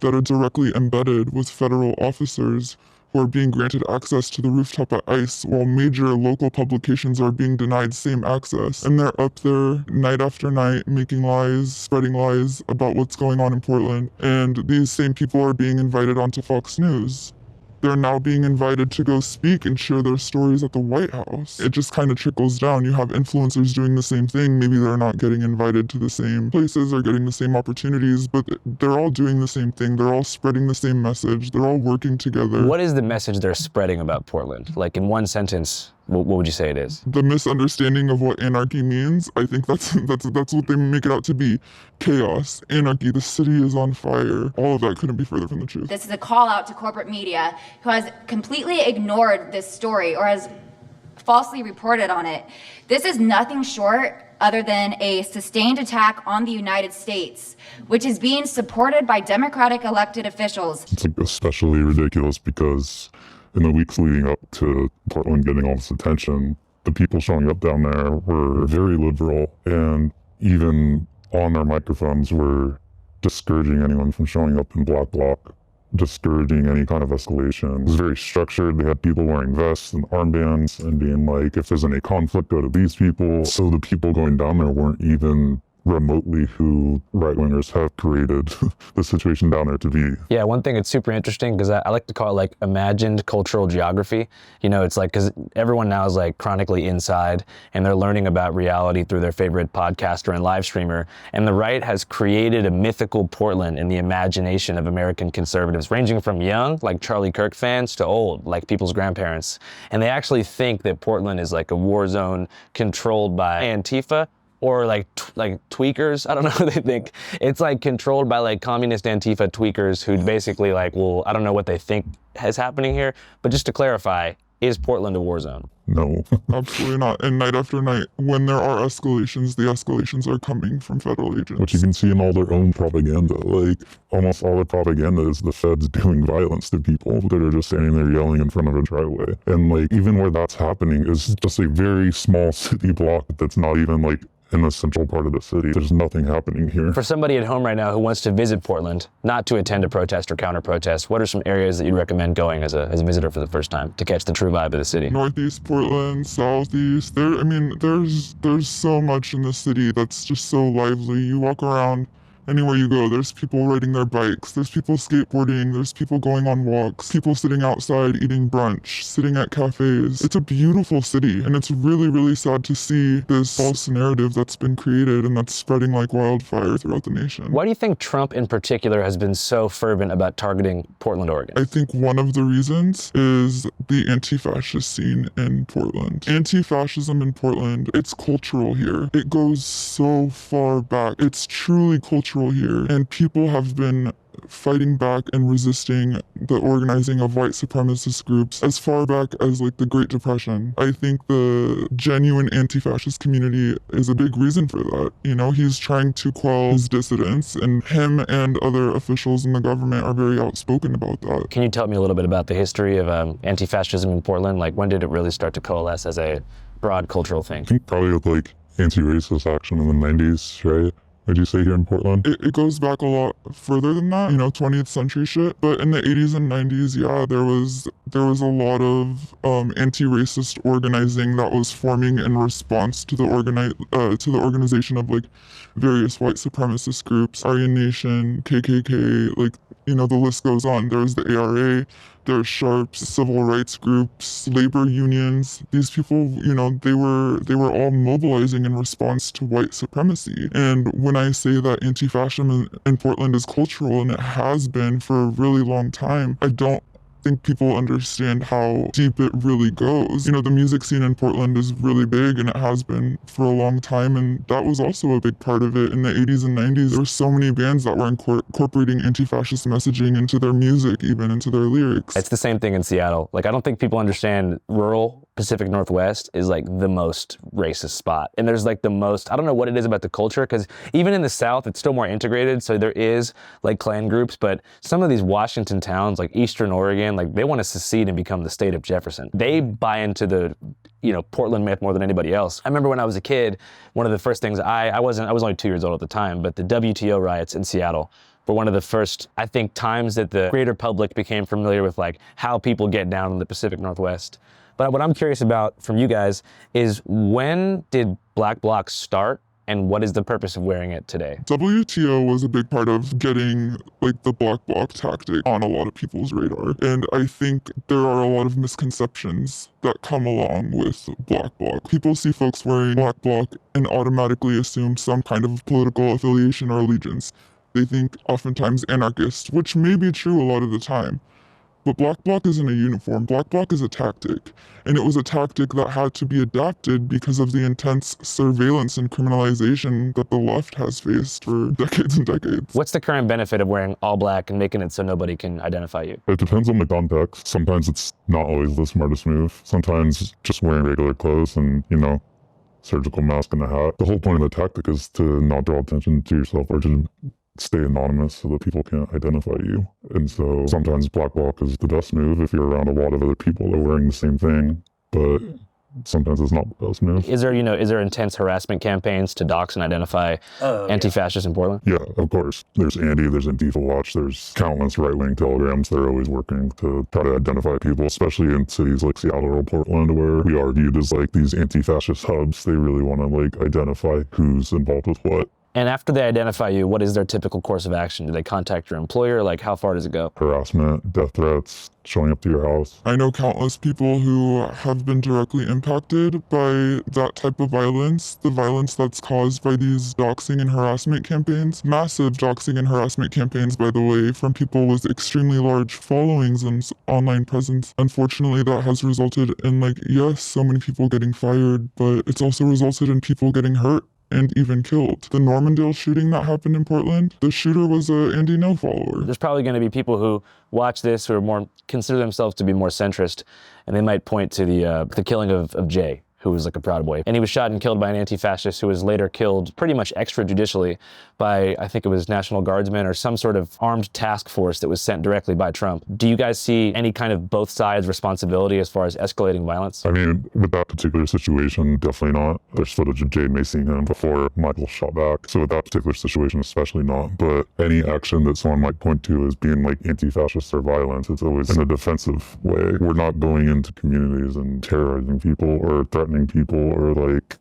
that are directly embedded with federal officers who are being granted access to the rooftop at ICE, while major local publications are being denied same access. And they're up there night after night making lies, spreading lies about what's going on in Portland. And these same people are being invited onto Fox News. They're now being invited to go speak and share their stories at the White House. It just kind of trickles down. You have influencers doing the same thing. Maybe they're not getting invited to the same places or getting the same opportunities, but they're all doing the same thing. They're all spreading the same message. They're all working together. What is the message they're spreading about Portland? In one sentence, What would you say it is? The misunderstanding of what anarchy means, I think that's what they make it out to be. Chaos, anarchy, the city is on fire. All of that couldn't be further from the truth. This is a call out to corporate media who has completely ignored this story or has falsely reported on it. This is nothing short other than a sustained attack on the United States, which is being supported by Democratic elected officials. It's like especially ridiculous because in the weeks leading up to Portland getting all this attention, the people showing up down there were very liberal and even on their microphones were discouraging anyone from showing up in Black Bloc, discouraging any kind of escalation. It was very structured. They had people wearing vests and armbands and being like, if there's any conflict, go to these people. So the people going down there weren't even remotely who right-wingers have created the situation down there to be. Yeah, one thing that's super interesting, because I like to call it like imagined cultural geography. You know, it's like, because everyone now is like chronically inside and they're learning about reality through their favorite podcaster and live streamer. And the right has created a mythical Portland in the imagination of American conservatives, ranging from young, like Charlie Kirk fans, to old, like people's grandparents. And they actually think that Portland is like a war zone controlled by Antifa, or like tweakers. I don't know what they think. It's like controlled by like communist Antifa tweakers who basically like, well, I don't know what they think is happening here. But just to clarify, is Portland a war zone? No. Absolutely not. And night after night, when there are escalations, the escalations are coming from federal agents. Which you can see in all their own propaganda. Like, almost all their propaganda is the feds doing violence to people that are just standing there yelling in front of a driveway. And like, even where that's happening is just a very small city block that's not even like in the central part of the city. There's nothing happening here. For somebody at home right now who wants to visit Portland, not to attend a protest or counter protest, what are some areas that you'd recommend going as a visitor for the first time to catch the true vibe of the city? Northeast Portland, Southeast. There's so much in the city that's just so lively. You walk around, anywhere you go, there's people riding their bikes, there's people skateboarding, there's people going on walks, people sitting outside eating brunch, sitting at cafes. It's a beautiful city, and it's really, really sad to see this false narrative that's been created and that's spreading like wildfire throughout the nation. Why do you think Trump in particular has been so fervent about targeting Portland, Oregon? I think one of the reasons is the anti-fascist scene in Portland. Anti-fascism in Portland, it's cultural here. It goes so far back. It's truly cultural here, and people have been fighting back and resisting the organizing of white supremacist groups as far back as like the Great Depression. I think the genuine anti-fascist community is a big reason for that. You know, he's trying to quell his dissidents, and him and other officials in the government are very outspoken about that. Can you tell me a little bit about the history of anti-fascism in Portland? Like, when did it really start to coalesce as a broad cultural thing? I think probably with like anti-racist action in the 90s, right? Would you say here in Portland? It goes back a lot further than that, 20th century shit. But in the 80s and 90s, yeah, there was a lot of anti-racist organizing that was forming in response to the organization of like various white supremacist groups, Aryan Nation, KKK, like, the list goes on. There's the ARA, there's Sharps, civil rights groups, labor unions. These people, they were all mobilizing in response to white supremacy. And when I say that anti-fascism in Portland is cultural, and it has been for a really long time, I don't think people understand how deep it really goes. The music scene in Portland is really big, and it has been for a long time, and that was also a big part of it. In the 80s and 90s, there were so many bands that were incorporating anti-fascist messaging into their music, even into their lyrics. It's the same thing in Seattle. Like, I don't think people understand rural Pacific Northwest is like the most racist spot. And there's like the most, I don't know what it is about the culture, because even in the South, it's still more integrated. So there is like clan groups, but some of these Washington towns, like Eastern Oregon, like they want to secede and become the state of Jefferson. They buy into the, Portland myth more than anybody else. I remember when I was a kid, one of the first things I was only 2 years old at the time, but the WTO riots in Seattle were one of the first, I think, times that the greater public became familiar with like how people get down in the Pacific Northwest. But what I'm curious about from you guys is, when did Black Bloc start, and what is the purpose of wearing it today? WTO was a big part of getting like the Black Bloc tactic on a lot of people's radar. And I think there are a lot of misconceptions that come along with Black Bloc. People see folks wearing Black Bloc and automatically assume some kind of political affiliation or allegiance. They think oftentimes anarchist, which may be true a lot of the time. But Black Bloc isn't a uniform. Black Bloc is a tactic. And it was a tactic that had to be adapted because of the intense surveillance and criminalization that the left has faced for decades and decades. What's the current benefit of wearing all black and making it so nobody can identify you? It depends on the context. Sometimes it's not always the smartest move. Sometimes just wearing regular clothes and, surgical mask and a hat. The whole point of the tactic is to not draw attention to yourself or to stay anonymous so that people can't identify you. And so sometimes Black Bloc is the best move if you're around a lot of other people that are wearing the same thing, but sometimes it's not the best move. Is there intense harassment campaigns to dox and identify anti-fascists in Portland? Yeah, of course. There's Andy, there's Antifa Watch, there's countless right-wing telegrams. They're always working to try to identify people, especially in cities like Seattle or Portland, where we are viewed as like these anti-fascist hubs. They really want to like identify who's involved with what. And after they identify you, what is their typical course of action? Do they contact your employer? Like, how far does it go? Harassment, death threats, showing up to your house. I know countless people who have been directly impacted by that type of violence, the violence that's caused by these doxing and harassment campaigns. Massive doxing and harassment campaigns, by the way, from people with extremely large followings and online presence. Unfortunately, that has resulted in, yes, so many people getting fired, but it's also resulted in people getting hurt and even killed. The Normandale shooting that happened in Portland, the shooter was a Andy No follower. There's probably going to be people who watch this who are consider themselves to be more centrist, and they might point to the killing of Jay, who was like a Proud Boy. And he was shot and killed by an anti-fascist who was later killed pretty much extrajudicially by, I think it was National Guardsmen or some sort of armed task force that was sent directly by Trump. Do you guys see any kind of both sides responsibility as far as escalating violence? I mean, with that particular situation, definitely not. There's footage of Jay macing him before Michael shot back. So with that particular situation, especially not. But any action that someone might point to as being like anti-fascist or violence, it's always in a defensive way. We're not going into communities and terrorizing people or threatening people or like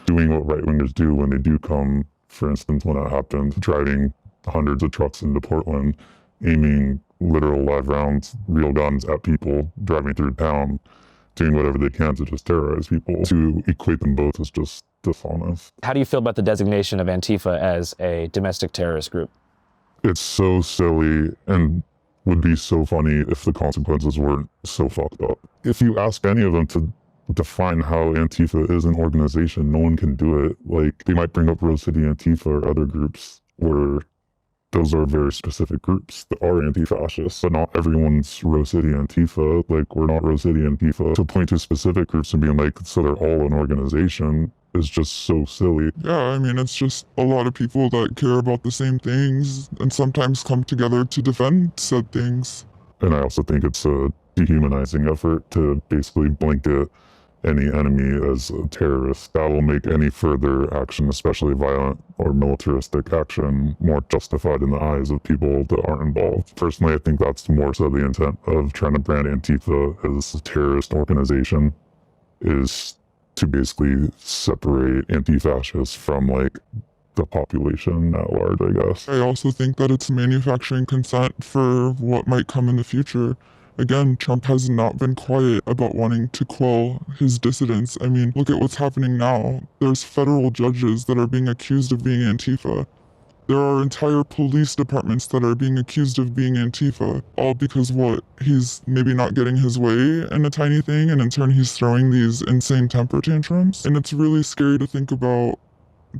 doing what right-wingers do when they do come. For instance, when it happened, driving hundreds of trucks into Portland, aiming literal live rounds, real guns at people, driving through town, doing whatever they can to just terrorize people. To equate them both is just dishonest. How do you feel about the designation of Antifa as a domestic terrorist group? It's so silly and would be so funny if the consequences weren't so fucked up. If you ask any of them to define how Antifa is an organization, no one can do it. Like, they might bring up Rose City Antifa or other groups where those are very specific groups that are anti-fascist, but not everyone's Rose City Antifa. Like, we're not Rose City Antifa. To point to specific groups and being like, so they're all an organization is just so silly. Yeah, I mean, it's just a lot of people that care about the same things and sometimes come together to defend said things. And I also think it's a dehumanizing effort to basically blanket any enemy as a terrorist. That will make any further action, especially violent or militaristic action, more justified in the eyes of people that aren't involved. Personally, I think that's more so the intent of trying to brand Antifa as a terrorist organization, is to basically separate anti-fascists from the population at large, I guess. I also think that it's manufacturing consent for what might come in the future. Again, Trump has not been quiet about wanting to quell his dissidents. I mean, look at what's happening now. There's federal judges that are being accused of being Antifa. There are entire police departments that are being accused of being Antifa, all because he's maybe not getting his way in a tiny thing, and in turn he's throwing these insane temper tantrums. And it's really scary to think about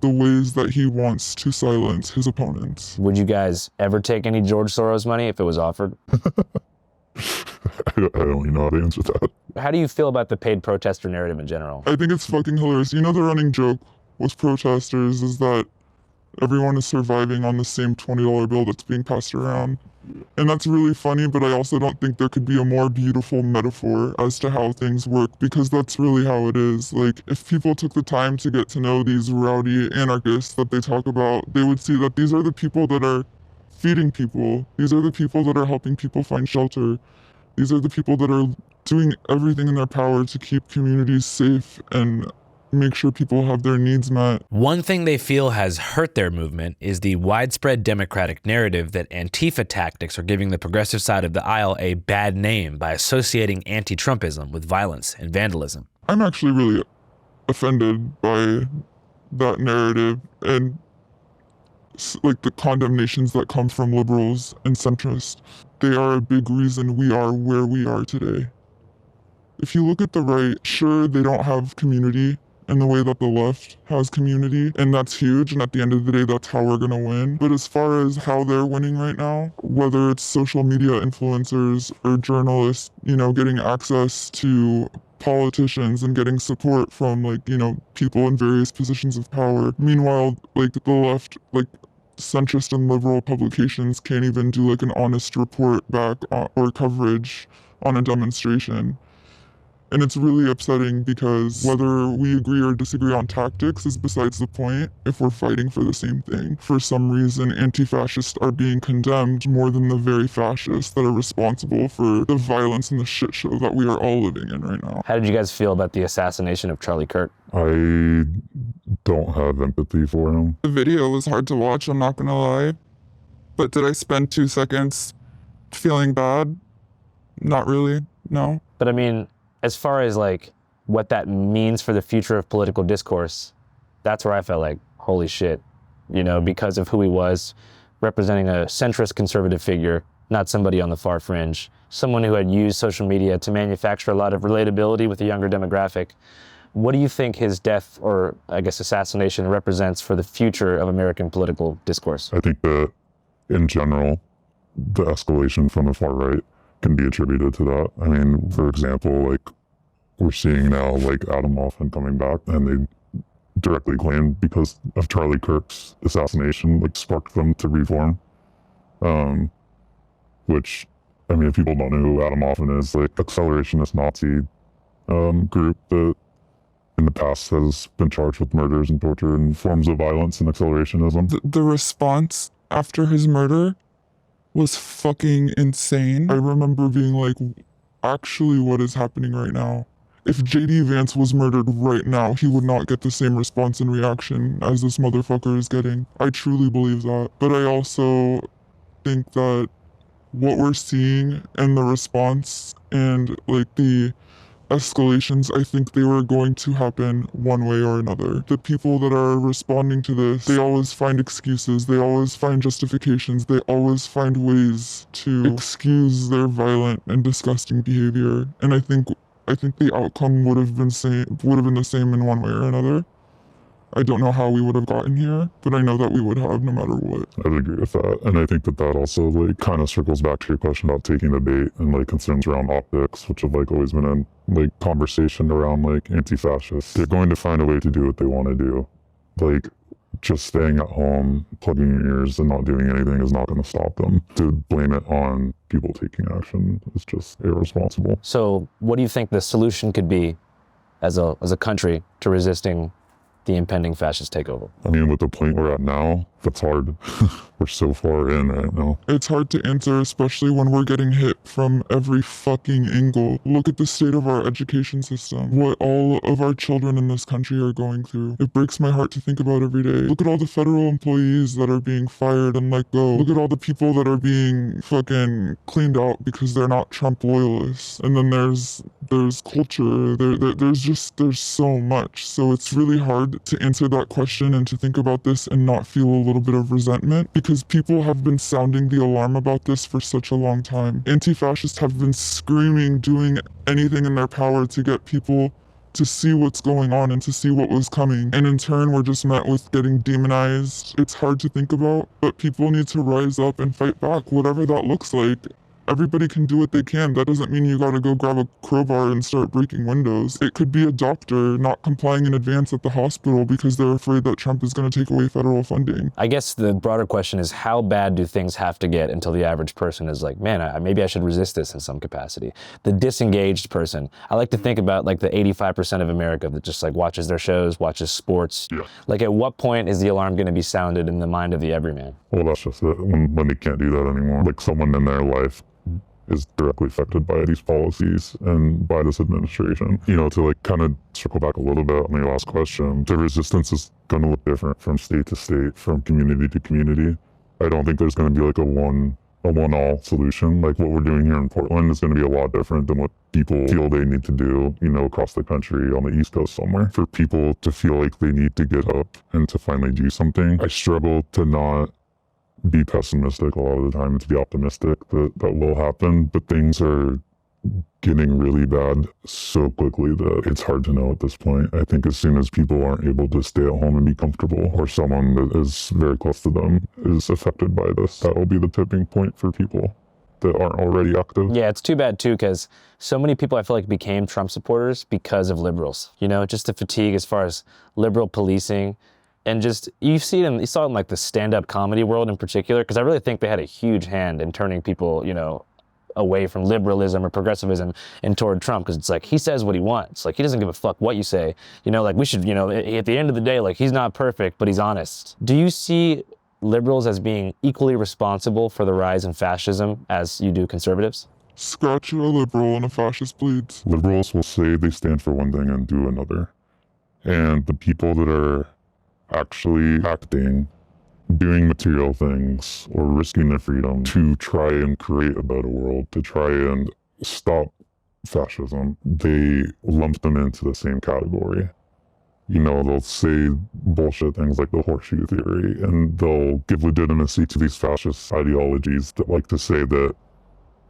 the ways that he wants to silence his opponents. Would you guys ever take any George Soros money if it was offered? I don't even know how to answer that. How do you feel about the paid protester narrative in general? I think it's fucking hilarious. You know, the running joke with protesters is that everyone is surviving on the same $20 bill that's being passed around. And that's really funny, but I also don't think there could be a more beautiful metaphor as to how things work, because that's really how it is. Like, if people took the time to get to know these rowdy anarchists that they talk about, they would see that these are the people that are feeding people. These are the people that are helping people find shelter. These are the people that are doing everything in their power to keep communities safe and make sure people have their needs met. One thing they feel has hurt their movement is the widespread Democratic narrative that Antifa tactics are giving the progressive side of the aisle a bad name by associating anti-Trumpism with violence and vandalism. I'm actually really offended by that narrative and the condemnations that come from liberals and centrists. they are a big reason we are where we are today. If you look at the right, sure, they don't have community in the way that the left has community, and that's huge, and at the end of the day, that's how we're gonna win. But as far as how they're winning right now, whether it's social media influencers or journalists, you know, getting access to politicians and getting support from, like, you know, people in various positions of power. Meanwhile, like, the left, like, centrist and liberal publications can't even do, like, an honest report back or coverage on a demonstration. And it's really upsetting because whether we agree or disagree on tactics is besides the point if we're fighting for the same thing. For some reason, anti-fascists are being condemned more than the very fascists that are responsible for the violence and the shit show that we are all living in right now. How did you guys feel about the assassination of Charlie Kirk? I don't have empathy for him. The video was hard to watch, I'm not gonna lie. But did I spend 2 seconds feeling bad? Not really, no. But I mean, as far as like what that means for the future of political discourse, that's where I felt like, holy shit, you know, because of who he was, representing a centrist conservative figure, not somebody on the far fringe, someone who had used social media to manufacture a lot of relatability with a younger demographic. What do you think his death, or I guess assassination, represents for the future of American political discourse? I think that in general, the escalation from the far right can be attributed to that. I mean, for example, like we're seeing now, like Adam Hoffman coming back, and they directly claim because of Charlie Kirk's assassination, like sparked them to reform. Which, I mean, if people don't know who Adam Hoffman is, like accelerationist Nazi group that in the past has been charged with murders and torture and forms of violence and accelerationism. The response after his murder was fucking insane. I remember being like, actually, what is happening right now? If JD Vance was murdered right now, he would not get the same response and reaction as this motherfucker is getting. I truly believe that. But I also think that what we're seeing and the response and like the escalations, I think they were going to happen one way or another. The people that are responding to this, they always find excuses, they always find justifications, they always find ways to excuse their violent and disgusting behavior. And I think the outcome would have been the same in one way or another. I don't know how we would have gotten here, but I know that we would have no matter what. I would agree with that. And I think that that also like kind of circles back to your question about taking the bait and like concerns around optics, which have like always been in like conversation around like anti-fascists. They're going to find a way to do what they want to do. Like just staying at home, plugging your ears and not doing anything is not going to stop them. To blame it on people taking action is just irresponsible. So what do you think the solution could be as a country to resisting the impending fascist takeover? I mean, with the point we're at now, that's hard. We're so far in right now. It's hard to answer, especially when we're getting hit from every fucking angle. Look at the state of our education system, what all of our children in this country are going through. It breaks my heart to think about every day. Look at all the federal employees that are being fired and let go. Look at all the people that are being fucking cleaned out because they're not Trump loyalists. And then there's culture, there's so much. So it's really hard to answer that question and to think about this and not feel a little bit of resentment, because people have been sounding the alarm about this for such a long time. Anti-fascists have been screaming, doing anything in their power to get people to see what's going on and to see what was coming. And in turn, we're just met with getting demonized. It's hard to think about, but people need to rise up and fight back, whatever that looks like. Everybody can do what they can. That doesn't mean you gotta go grab a crowbar and start breaking windows. It could be a doctor not complying in advance at the hospital because they're afraid that Trump is gonna take away federal funding. I guess the broader question is, how bad do things have to get until the average person is like, man, maybe I should resist this in some capacity? The disengaged person. I like to think about like the 85% of America that just like watches their shows, watches sports. Yeah. Like at what point is the alarm gonna be sounded in the mind of the everyman? Well, that's just it. When they can't do that anymore. Like someone in their life is directly affected by these policies and by this administration. You know, to like kind of circle back a little bit on your last question, the resistance is going to look different from state to state, from community to community. I don't think there's going to be like a one-all solution. Like what we're doing here in Portland is going to be a lot different than what people feel they need to do, you know, across the country on the East Coast somewhere. For people to feel like they need to get up and to finally do something, I struggle to not be pessimistic a lot of the time and to be optimistic that will happen, but things are getting really bad so quickly that it's hard to know at this point. I think as soon as people aren't able to stay at home and be comfortable, or someone that is very close to them is affected by this, that will be the tipping point for people that aren't already active. Yeah, it's too bad too, because so many people I feel like became Trump supporters because of liberals. You know, just the fatigue as far as liberal policing, and just you saw it in like the stand-up comedy world in particular, because I really think they had a huge hand in turning people, you know, away from liberalism or progressivism and toward Trump, because it's like he says what he wants. Like he doesn't give a fuck what you say. You know, like we should, you know, at the end of the day, like he's not perfect, but he's honest. Do you see liberals as being equally responsible for the rise in fascism as you do conservatives? Scratch you a liberal and a fascist bleeds. Liberals will say they stand for one thing and do another. And the people that are actually acting, doing material things, or risking their freedom to try and create a better world, to try and stop fascism, they lump them into the same category. You know, they'll say bullshit things like the horseshoe theory, and they'll give legitimacy to these fascist ideologies that like to say that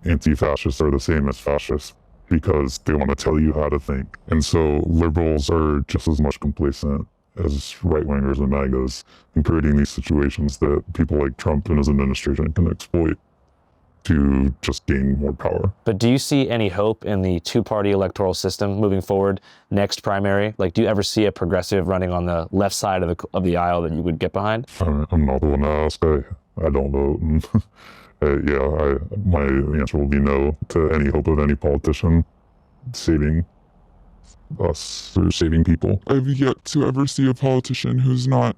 anti-fascists are the same as fascists because they want to tell you how to think. And so liberals are just as much complacent as right-wingers and MAGAs in creating these situations that people like Trump and his administration can exploit to just gain more power. But do you see any hope in the two-party electoral system moving forward next primary? Like, do you ever see a progressive running on the left side of the aisle that you would get behind? I'm not the one to ask. I don't vote. My answer will be no to any hope of any politician saving us or saving people. I've yet to ever see a politician who's not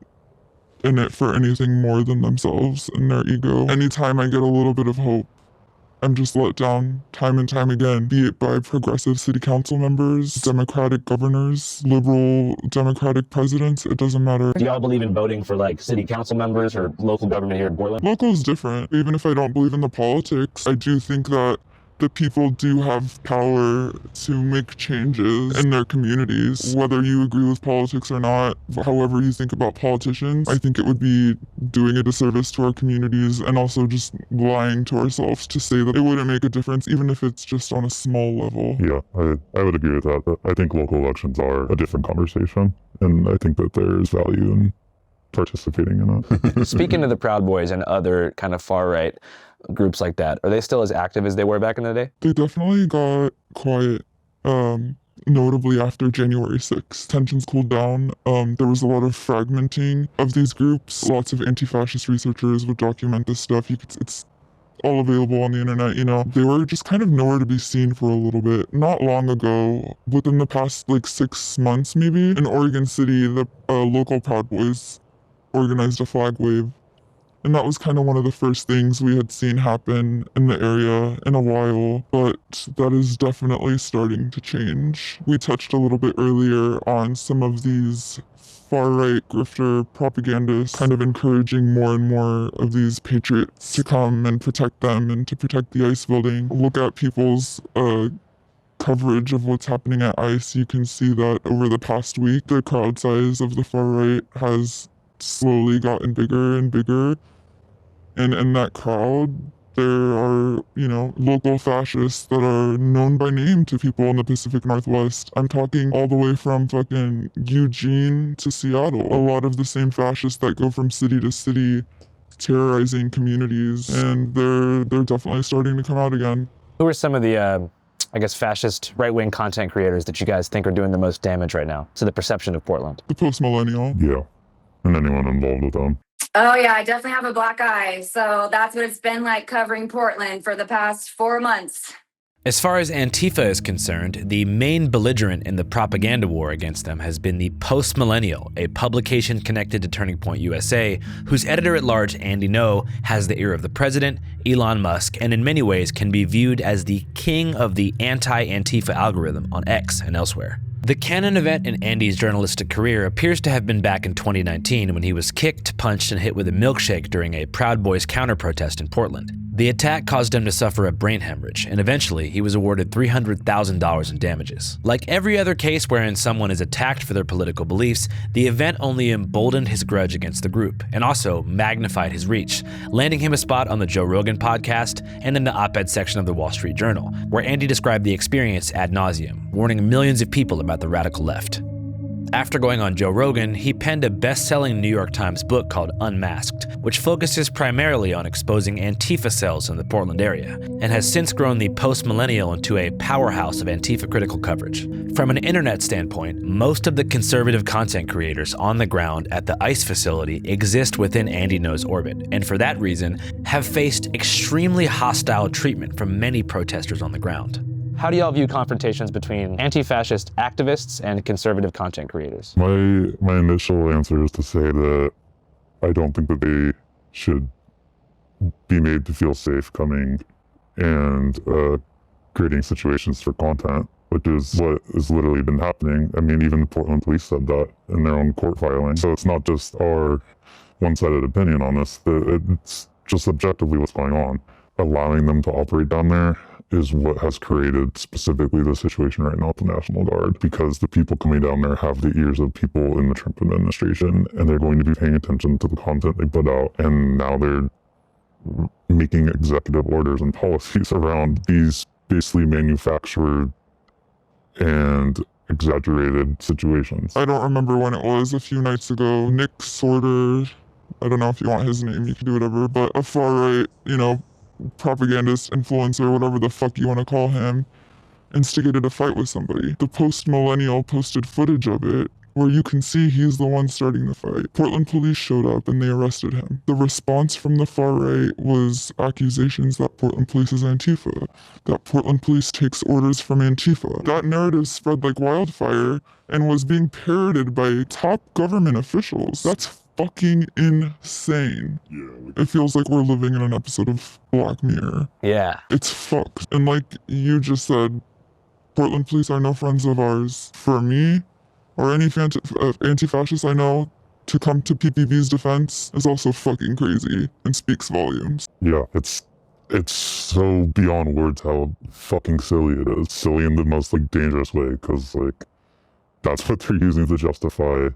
in it for anything more than themselves and their ego. Anytime I get a little bit of hope, I'm just let down time and time again, be it by progressive city council members, Democratic governors, liberal Democratic presidents, it doesn't matter. Do y'all believe in voting for like city council members or local government here in Portland? Local is different. Even if I don't believe in the politics, I do think that the people do have power to make changes in their communities. Whether you agree with politics or not, however you think about politicians, I think it would be doing a disservice to our communities and also just lying to ourselves to say that it wouldn't make a difference, even if it's just on a small level. Yeah, I would agree with that. I think local elections are a different conversation, and I think that there's value in participating in it. Speaking of the Proud Boys and other kind of far-right groups like that, are they still as active as they were back in the day? They definitely got quiet, notably after January 6th. Tensions cooled down. There was a lot of fragmenting of these groups. Lots of anti-fascist researchers would document this stuff. It's all available on the internet, you know. They were just kind of nowhere to be seen for a little bit. Not long ago, within the past like 6 months maybe, in Oregon City, the local Proud Boys organized a flag wave. And that was kind of one of the first things we had seen happen in the area in a while, but that is definitely starting to change. We touched a little bit earlier on some of these far-right grifter propagandists kind of encouraging more and more of these patriots to come and protect them and to protect the ICE building. Look at people's coverage of what's happening at ICE. You can see that over the past week, the crowd size of the far-right has slowly gotten bigger and bigger. And in that crowd, there are, you know, local fascists that are known by name to people in the Pacific Northwest. I'm talking all the way from fucking Eugene to Seattle. A lot of the same fascists that go from city to city terrorizing communities, and they're definitely starting to come out again. Who are some of the, fascist right-wing content creators that you guys think are doing the most damage right now to the perception of Portland? The post-millennial. Yeah, and anyone involved with them. Oh yeah, I definitely have a black eye. So that's what it's been like covering Portland for the past 4 months. As far as Antifa is concerned, the main belligerent in the propaganda war against them has been the Post-Millennial, a publication connected to Turning Point USA, whose editor-at-large Andy Ngo has the ear of the president, Elon Musk, and in many ways can be viewed as the king of the anti-Antifa algorithm on X and elsewhere. The canon event in Andy's journalistic career appears to have been back in 2019 when he was kicked, punched, and hit with a milkshake during a Proud Boys counter-protest in Portland. The attack caused him to suffer a brain hemorrhage, and eventually he was awarded $300,000 in damages. Like every other case wherein someone is attacked for their political beliefs, the event only emboldened his grudge against the group, and also magnified his reach, landing him a spot on the Joe Rogan podcast and in the op-ed section of the Wall Street Journal, where Andy described the experience ad nauseum, warning millions of people about the radical left. After going on Joe Rogan, he penned a best-selling New York Times book called Unmasked, which focuses primarily on exposing Antifa cells in the Portland area, and has since grown the Post-Millennial into a powerhouse of Antifa-critical coverage. From an internet standpoint, most of the conservative content creators on the ground at the ICE facility exist within Andy Ngo's orbit, and for that reason, have faced extremely hostile treatment from many protesters on the ground. How do y'all view confrontations between anti-fascist activists and conservative content creators? My initial answer is to say that I don't think that they should be made to feel safe coming and creating situations for content, which is what has literally been happening. I mean, even the Portland police said that in their own court filing. So it's not just our one-sided opinion on this. It's just objectively what's going on. Allowing them to operate down there is what has created specifically the situation right now at the National Guard, because the people coming down there have the ears of people in the Trump administration, and they're going to be paying attention to the content they put out. And now they're making executive orders and policies around these basically manufactured and exaggerated situations. I don't remember when it was, a few nights ago, Nick Sorter, I don't know if you want his name, you can do whatever, but a far-right, propagandist, influencer, whatever the fuck you want to call him, instigated a fight with somebody. The Post-Millennial posted footage of it where you can see he's the one starting the fight. Portland police showed up and they arrested him. The response from the far right was accusations that Portland police is Antifa, that Portland police takes orders from Antifa. That narrative spread like wildfire and was being parroted by top government officials. That's fucking insane. It feels like we're living in an episode of Black Mirror. Yeah. It's fucked. And like you just said, Portland police are no friends of ours. For me, or any anti-fascist I know, to come to PPV's defense is also fucking crazy and speaks volumes. Yeah, it's so beyond words how fucking silly it is. Silly in the most dangerous way, because that's what they're using to justify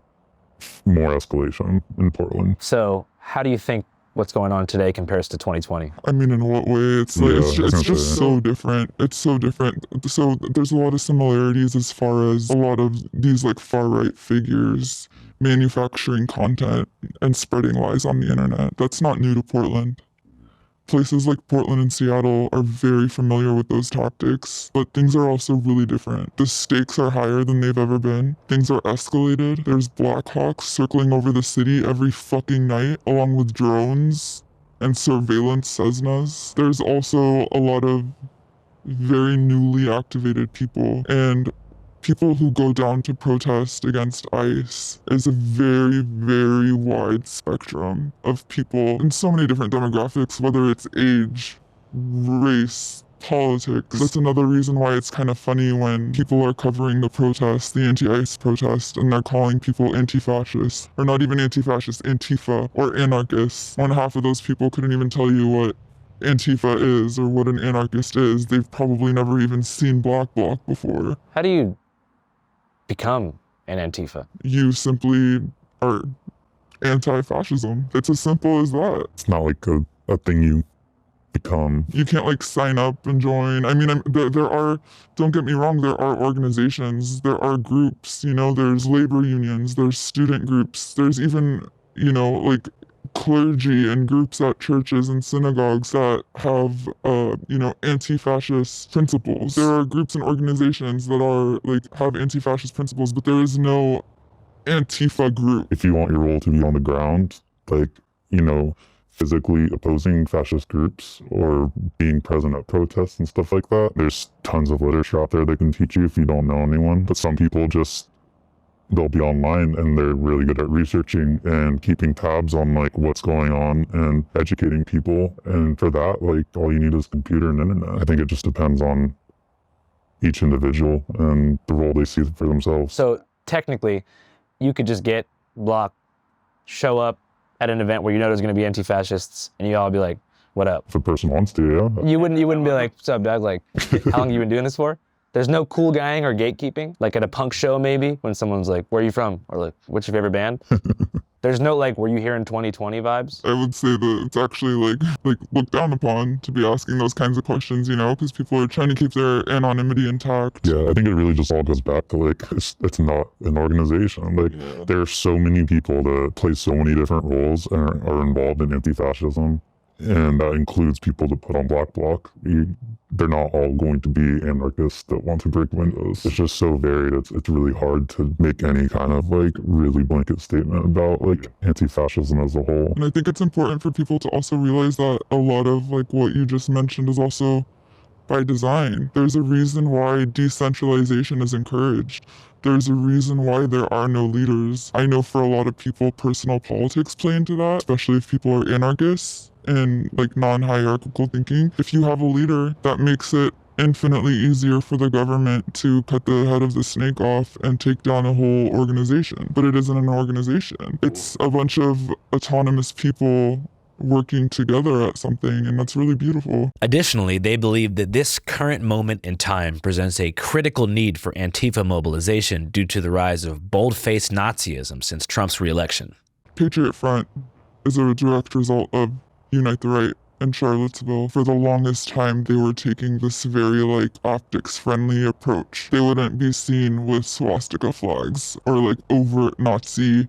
more escalation in Portland. So how do you think what's going on today compares to 2020? I mean, in what way? It's just so different. It's so different. So there's a lot of similarities as far as a lot of these far-right figures manufacturing content and spreading lies on the internet. That's not new to Portland. Places like Portland and Seattle are very familiar with those tactics, but things are also really different. The stakes are higher than they've ever been. Things are escalated. There's Blackhawks circling over the city every fucking night, along with drones and surveillance Cessnas. There's also a lot of very newly activated people, and people who go down to protest against ICE is a very, very wide spectrum of people in so many different demographics, whether it's age, race, politics. That's another reason why it's kind of funny when people are covering the protest, the anti-ICE protest, and they're calling people anti-fascists, or not even anti-fascists, Antifa, or anarchists, when half of those people couldn't even tell you what Antifa is or what an anarchist is. They've probably never even seen Black Bloc before. How do you become an Antifa? You simply are anti-fascism. It's as simple as that. It's not a thing you become. You can't sign up and join. I mean, there are, don't get me wrong, there are organizations, there are groups, there's labor unions, there's student groups, there's even, clergy and groups at churches and synagogues that have, anti-fascist principles. There are groups and organizations that are have anti-fascist principles, but there is no Antifa group. If you want your role to be on the ground, physically opposing fascist groups or being present at protests and stuff like that, there's tons of literature out there that can teach you if you don't know anyone. But some people they'll be online and they're really good at researching and keeping tabs on what's going on and educating people. And for that, all you need is computer and internet. I think it just depends on each individual and the role they see for themselves. So technically, you could just get Block, show up at an event where there's going to be anti-fascists, and you all be like, What up? If a person wants to, yeah. You wouldn't be like, what's up, Doug? Like, how long you been doing this for? There's no cool guying or gatekeeping, like at a punk show maybe, when someone's like, where are you from? Or like, what's your favorite band? There's no like, were you here in 2020 vibes? I would say that it's actually like looked down upon to be asking those kinds of questions, you know, because people are trying to keep their anonymity intact. Yeah, I think it really just all goes back to like, it's not an organization. Like, there are so many people that play so many different roles and are involved in anti-fascism. And that includes people that put on Black Bloc. They're not all going to be anarchists that want to break windows. It's just so varied. It's really hard to make any kind of like really blanket statement about like anti-fascism as a whole. And I think it's important for people to also realize that a lot of like what you just mentioned is also by design. There's a reason why decentralization is encouraged. There's a reason why there are no leaders. I know for a lot of people, personal politics play into that, especially if people are anarchists and like non-hierarchical thinking. If you have a leader, that makes it infinitely easier for the government to cut the head of the snake off and take down a whole organization. But it isn't an organization. It's a bunch of autonomous people working together at something, and that's really beautiful. Additionally, they believe that this current moment in time presents a critical need for Antifa mobilization due to the rise of bold-faced Nazism since Trump's re-election. Patriot Front is a direct result of Unite the Right in Charlottesville. For the longest time, they were taking this very like optics-friendly approach. They wouldn't be seen with swastika flags or like overt Nazi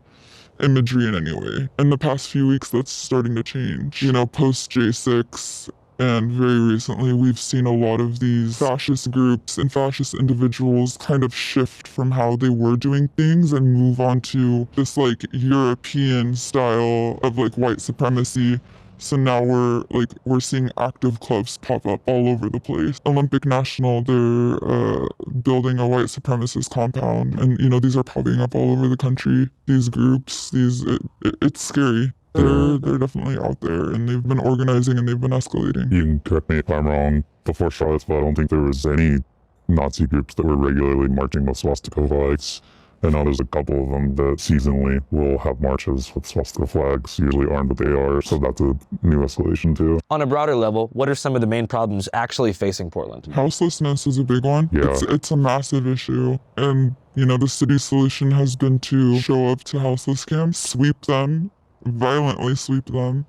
imagery in any way. In the past few weeks, that's starting to change. You know, post J6 and very recently, we've seen a lot of these fascist groups and fascist individuals kind of shift from how they were doing things and move on to this like European style of like white supremacy. So now we're seeing active clubs pop up all over the place. Olympic National, they're building a white supremacist compound, and you know these are popping up all over the country. These groups, it's scary. They're definitely out there, and they've been organizing and they've been escalating. You can correct me if I'm wrong. Before Charlottesville, I don't think there was any Nazi groups that were regularly marching with swastika flags. And now there's a couple of them that seasonally will have marches with swastika flags, usually armed with AR, so that's a new escalation too. On a broader level, what are some of the main problems actually facing Portland? Houselessness is a big one. Yeah. It's a massive issue. And, you know, the city's solution has been to show up to houseless camps, sweep them, violently sweep them,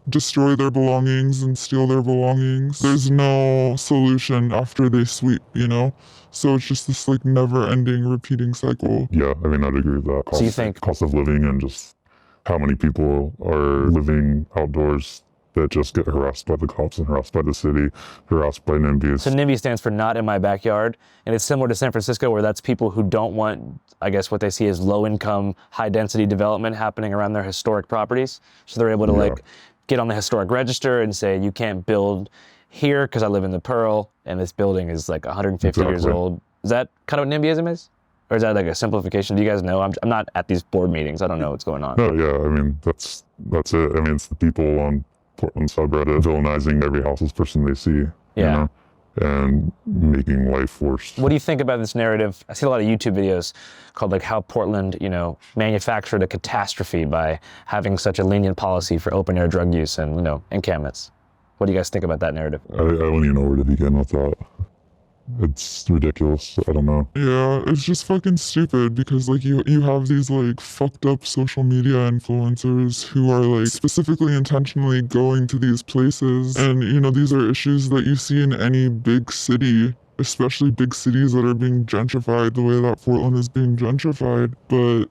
destroy their belongings and steal their belongings. There's no solution after they sweep, you know? So it's just this like never-ending repeating cycle. Yeah, I mean, I'd agree with that. So you think cost of living and just how many people are living outdoors that just get harassed by the cops and harassed by the city, harassed by NIMBYs. So NIMBY stands for Not in My Backyard, and it's similar to San Francisco where that's people who don't want, I guess what they see as low-income, high-density development happening around their historic properties. So they're able to like get on the historic register and say, you can't build here because I live in the Pearl and this building is like 150 years old. Is that kind of what NIMBYism is? Or is that like a simplification? Do you guys know? I'm not at these board meetings. I don't know what's going on. No, yeah, I mean, that's it. I mean, it's the people on Portland subreddit villainizing every houseless person they see, you know, and making life worse. What do you think about this narrative? I see a lot of YouTube videos called like how Portland, you know, manufactured a catastrophe by having such a lenient policy for open air drug use and, you know, encampments. What do you guys think about that narrative? I don't even know where to begin with that. It's ridiculous. I don't know. Yeah, it's just fucking stupid because like you have these like fucked up social media influencers who are like specifically intentionally going to these places, and you know these are issues that you see in any big city, especially big cities that are being gentrified the way that Portland is being gentrified, but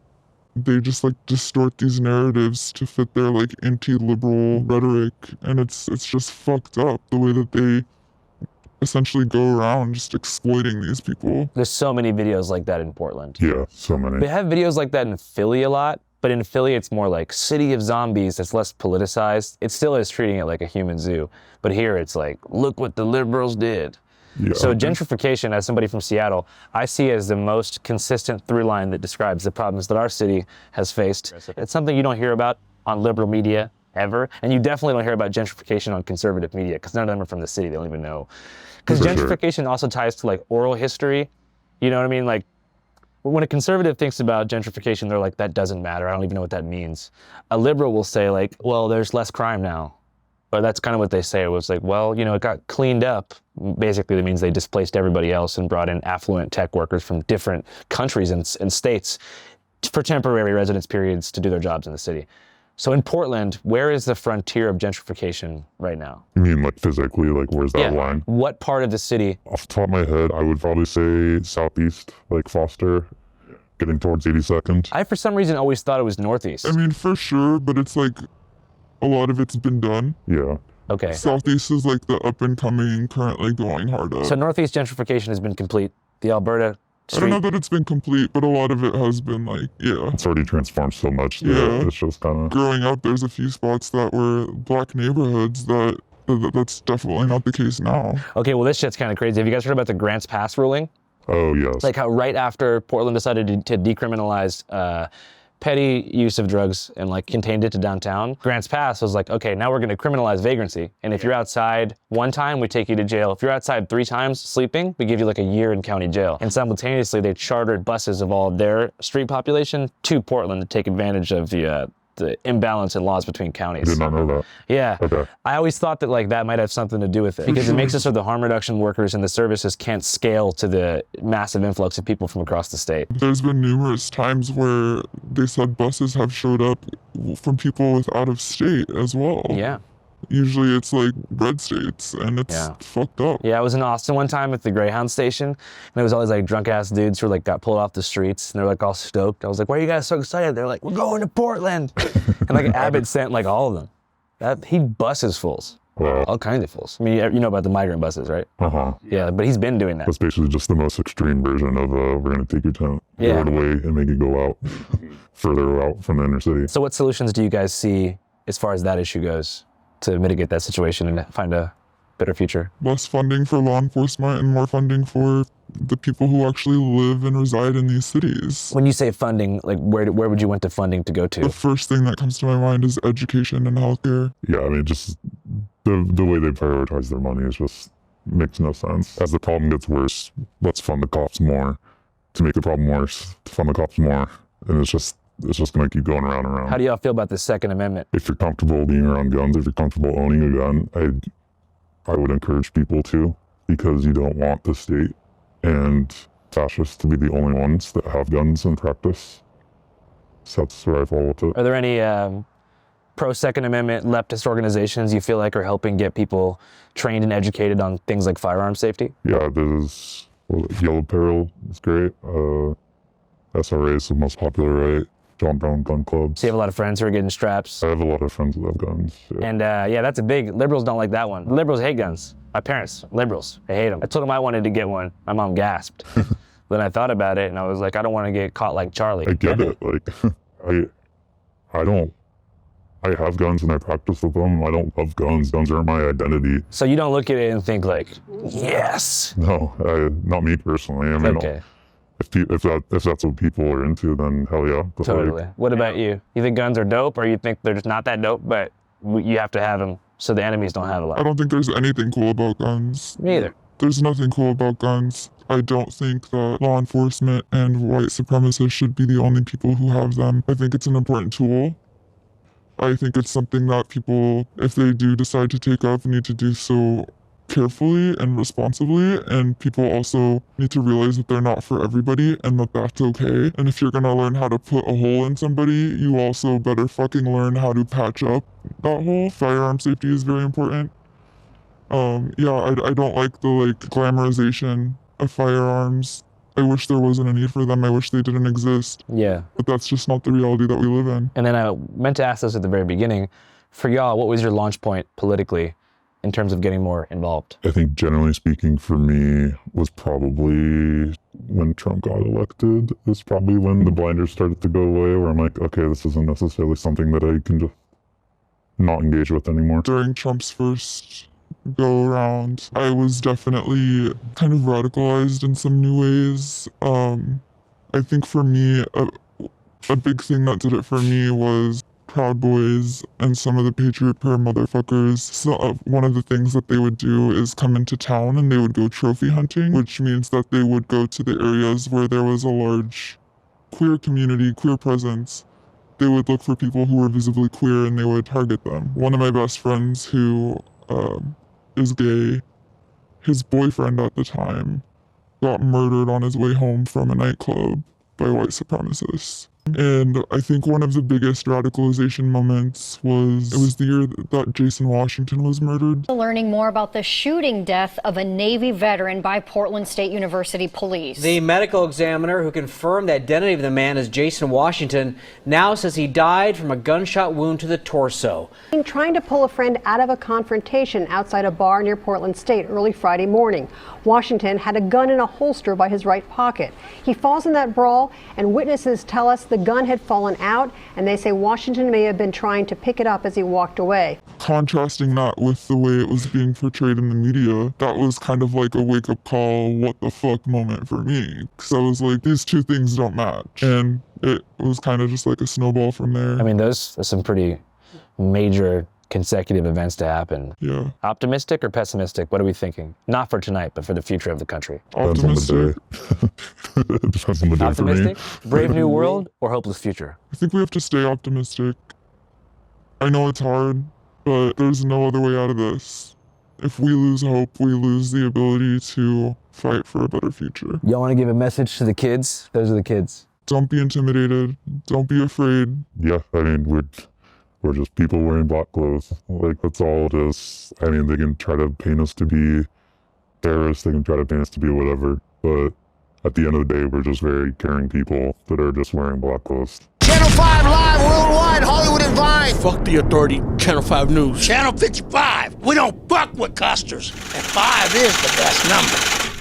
they just like distort these narratives to fit their like anti-liberal rhetoric, and it's just fucked up the way that they essentially go around just exploiting these people. There's so many videos like that in Portland. Yeah, so many. They have videos like that in Philly a lot, but in Philly it's more like City of Zombies that's less politicized. It still is treating it like a human zoo, but here it's like, look what the liberals did. Yeah, so gentrification, as somebody from Seattle, I see as the most consistent through line that describes the problems that our city has faced. It's something you don't hear about on liberal media ever, and you definitely don't hear about gentrification on conservative media because none of them are from the city. They don't even know. Because gentrification also ties to like oral history. You know what I mean? Like when a conservative thinks about gentrification, they're like, that doesn't matter. I don't even know what that means. A liberal will say like, well, there's less crime now. But that's kind of what they say. It was like, well, you know, it got cleaned up. Basically, that means they displaced everybody else and brought in affluent tech workers from different countries and states for temporary residence periods to do their jobs in the city. So in Portland, where is the frontier of gentrification right now? You mean like physically, like where's that line? What part of the city? Off the top of my head, I would probably say southeast, like Foster, getting towards 82nd. I, for some reason, always thought it was northeast. I mean, for sure, but it's like a lot of it's been done. Yeah. Okay. Southeast is like the up and coming, currently going hard up. So northeast gentrification has been complete. The Alberta I don't know that it's been complete, but a lot of it has been like, It's already transformed so much. Yeah. It's just kind of... Growing up, there's a few spots that were black neighborhoods that's definitely not the case now. Okay, well, this shit's kind of crazy. Have you guys heard about the Grants Pass ruling? Oh, yes. Like how right after Portland decided to decriminalize petty use of drugs and like contained it to downtown, Grants Pass was like, okay, now we're going to criminalize vagrancy. And if you're outside one time, we take you to jail. If you're outside 3 times sleeping, we give you like a year in county jail. And simultaneously, they chartered buses of all of their street population to Portland to take advantage of the imbalance in laws between counties. I did not know that. Yeah. Okay. I always thought that like that might have something to do with it because it makes it so the harm reduction workers and the services can't scale to the massive influx of people from across the state. There's been numerous times where they said buses have showed up from people with out of state as well. Yeah. Usually it's like red states and it's fucked up. Yeah, I was in Austin one time at the Greyhound station and there was always like drunk ass dudes who like got pulled off the streets and they're like all stoked. I was like, why are you guys so excited? They're like, we're going to Portland. And like Abbott sent like all of them. He buses fools. Wow. All kinds of fools. I mean, you know about the migrant buses, right? Uh-huh. Yeah, but he's been doing that. That's basically just the most extreme version of we're going to take your tent, throw it away, and make it go out, further out from the inner city. So what solutions do you guys see as far as that issue goes to mitigate that situation and find a better future? Less funding for law enforcement and more funding for the people who actually live and reside in these cities. When you say funding, like where would you want the funding to go to? The first thing that comes to my mind is education and healthcare. Yeah, I mean, just the way they prioritize their money is just makes no sense. As the problem gets worse, let's fund the cops more. To make the problem worse, to fund the cops more. And it's just going to keep going around and around. How do y'all feel about the Second Amendment? If you're comfortable being around guns, if you're comfortable owning a gun, I would encourage people to, because you don't want the state and fascists to be the only ones that have guns in practice. So that's where I fall with it. Are there any pro-Second Amendment leftist organizations you feel like are helping get people trained and educated on things like firearm safety? Yeah, there's Yellow Peril is great. SRA is the most popular, right? John Brown Gun Club. So you have a lot of friends who are getting straps? I have a lot of friends that have guns. Yeah. And yeah, that's a big, liberals don't like that one. Liberals hate guns. My parents, liberals, they hate them. I told them I wanted to get one. My mom gasped. Then I thought about it and I was like, I don't want to get caught like Charlie. I get it. Like, I have guns and I practice with them. I don't love guns. Guns are my identity. So you don't look at it and think like, yes. No, not me personally. I mean, okay. If that's what people are into, then hell yeah. But totally. What about you? You think guns are dope, or you think they're just not that dope, but you have to have them so the enemies don't have a lot? I don't think there's anything cool about guns. Me either. There's nothing cool about guns. I don't think that law enforcement and white supremacists should be the only people who have them. I think it's an important tool. I think it's something that people, if they do decide to take up, need to do so carefully and responsibly, and people also need to realize that they're not for everybody and that that's okay. And if you're gonna learn how to put a hole in somebody, you also better fucking learn how to patch up that hole. Firearm safety is very important. Yeah, I don't like the glamorization of firearms. I wish there wasn't a need for them. I wish they didn't exist. Yeah. But that's just not the reality that we live in. And then I meant to ask this at the very beginning. For y'all, what was your launch point politically in terms of getting more involved? I think generally speaking for me was probably when Trump got elected. It's probably when the blinders started to go away, where I'm like, okay, this isn't necessarily something that I can just not engage with anymore. During Trump's first go around, I was definitely kind of radicalized in some new ways. I think for me, a big thing that did it for me was Proud Boys and some of the Patriot Prayer motherfuckers. So one of the things that they would do is come into town and they would go trophy hunting, which means that they would go to the areas where there was a large queer community, queer presence. they would look for people who were visibly queer and they would target them. One of my best friends who is gay, his boyfriend at the time got murdered on his way home from a nightclub by white supremacists. And I think one of the biggest radicalization moments was the year that Jason Washington was murdered. Learning more about the shooting death of a Navy veteran by Portland State University police. The medical examiner who confirmed the identity of the man as Jason Washington now says he died from a gunshot wound to the torso. Trying to pull a friend out of a confrontation outside a bar near Portland State early Friday morning. Washington had a gun in a holster by his right pocket. He falls in that brawl, and witnesses tell us the gun had fallen out, and they say Washington may have been trying to pick it up as he walked away. Contrasting that with the way it was being portrayed in the media, that was kind of like a wake-up call, what the fuck moment for me. Because I was like, these two things don't match. And it was kind of just like a snowball from there. I mean, those are some pretty major consecutive events to happen. Yeah. Optimistic or pessimistic? What are we thinking? Not for tonight, but for the future of the country. Optimistic. Depends on the day Optimistic? for me. Brave new world or hopeless future? I think we have to stay optimistic. I know it's hard, but there's no other way out of this. If we lose hope, we lose the ability to fight for a better future. Y'all want to give a message to the kids? Those are the kids. Don't be intimidated. Don't be afraid. Yeah, I mean, we're just people wearing black clothes. Like, that's all it is. I mean, they can try to paint us to be terrorists, they can try to paint us to be whatever, but at the end of the day, we're just very caring people that are just wearing black clothes. Channel 5 Live Worldwide, Hollywood and Vine. Fuck the authority, Channel 5 News. Channel 55. We don't fuck with custers, and 5 is the best number.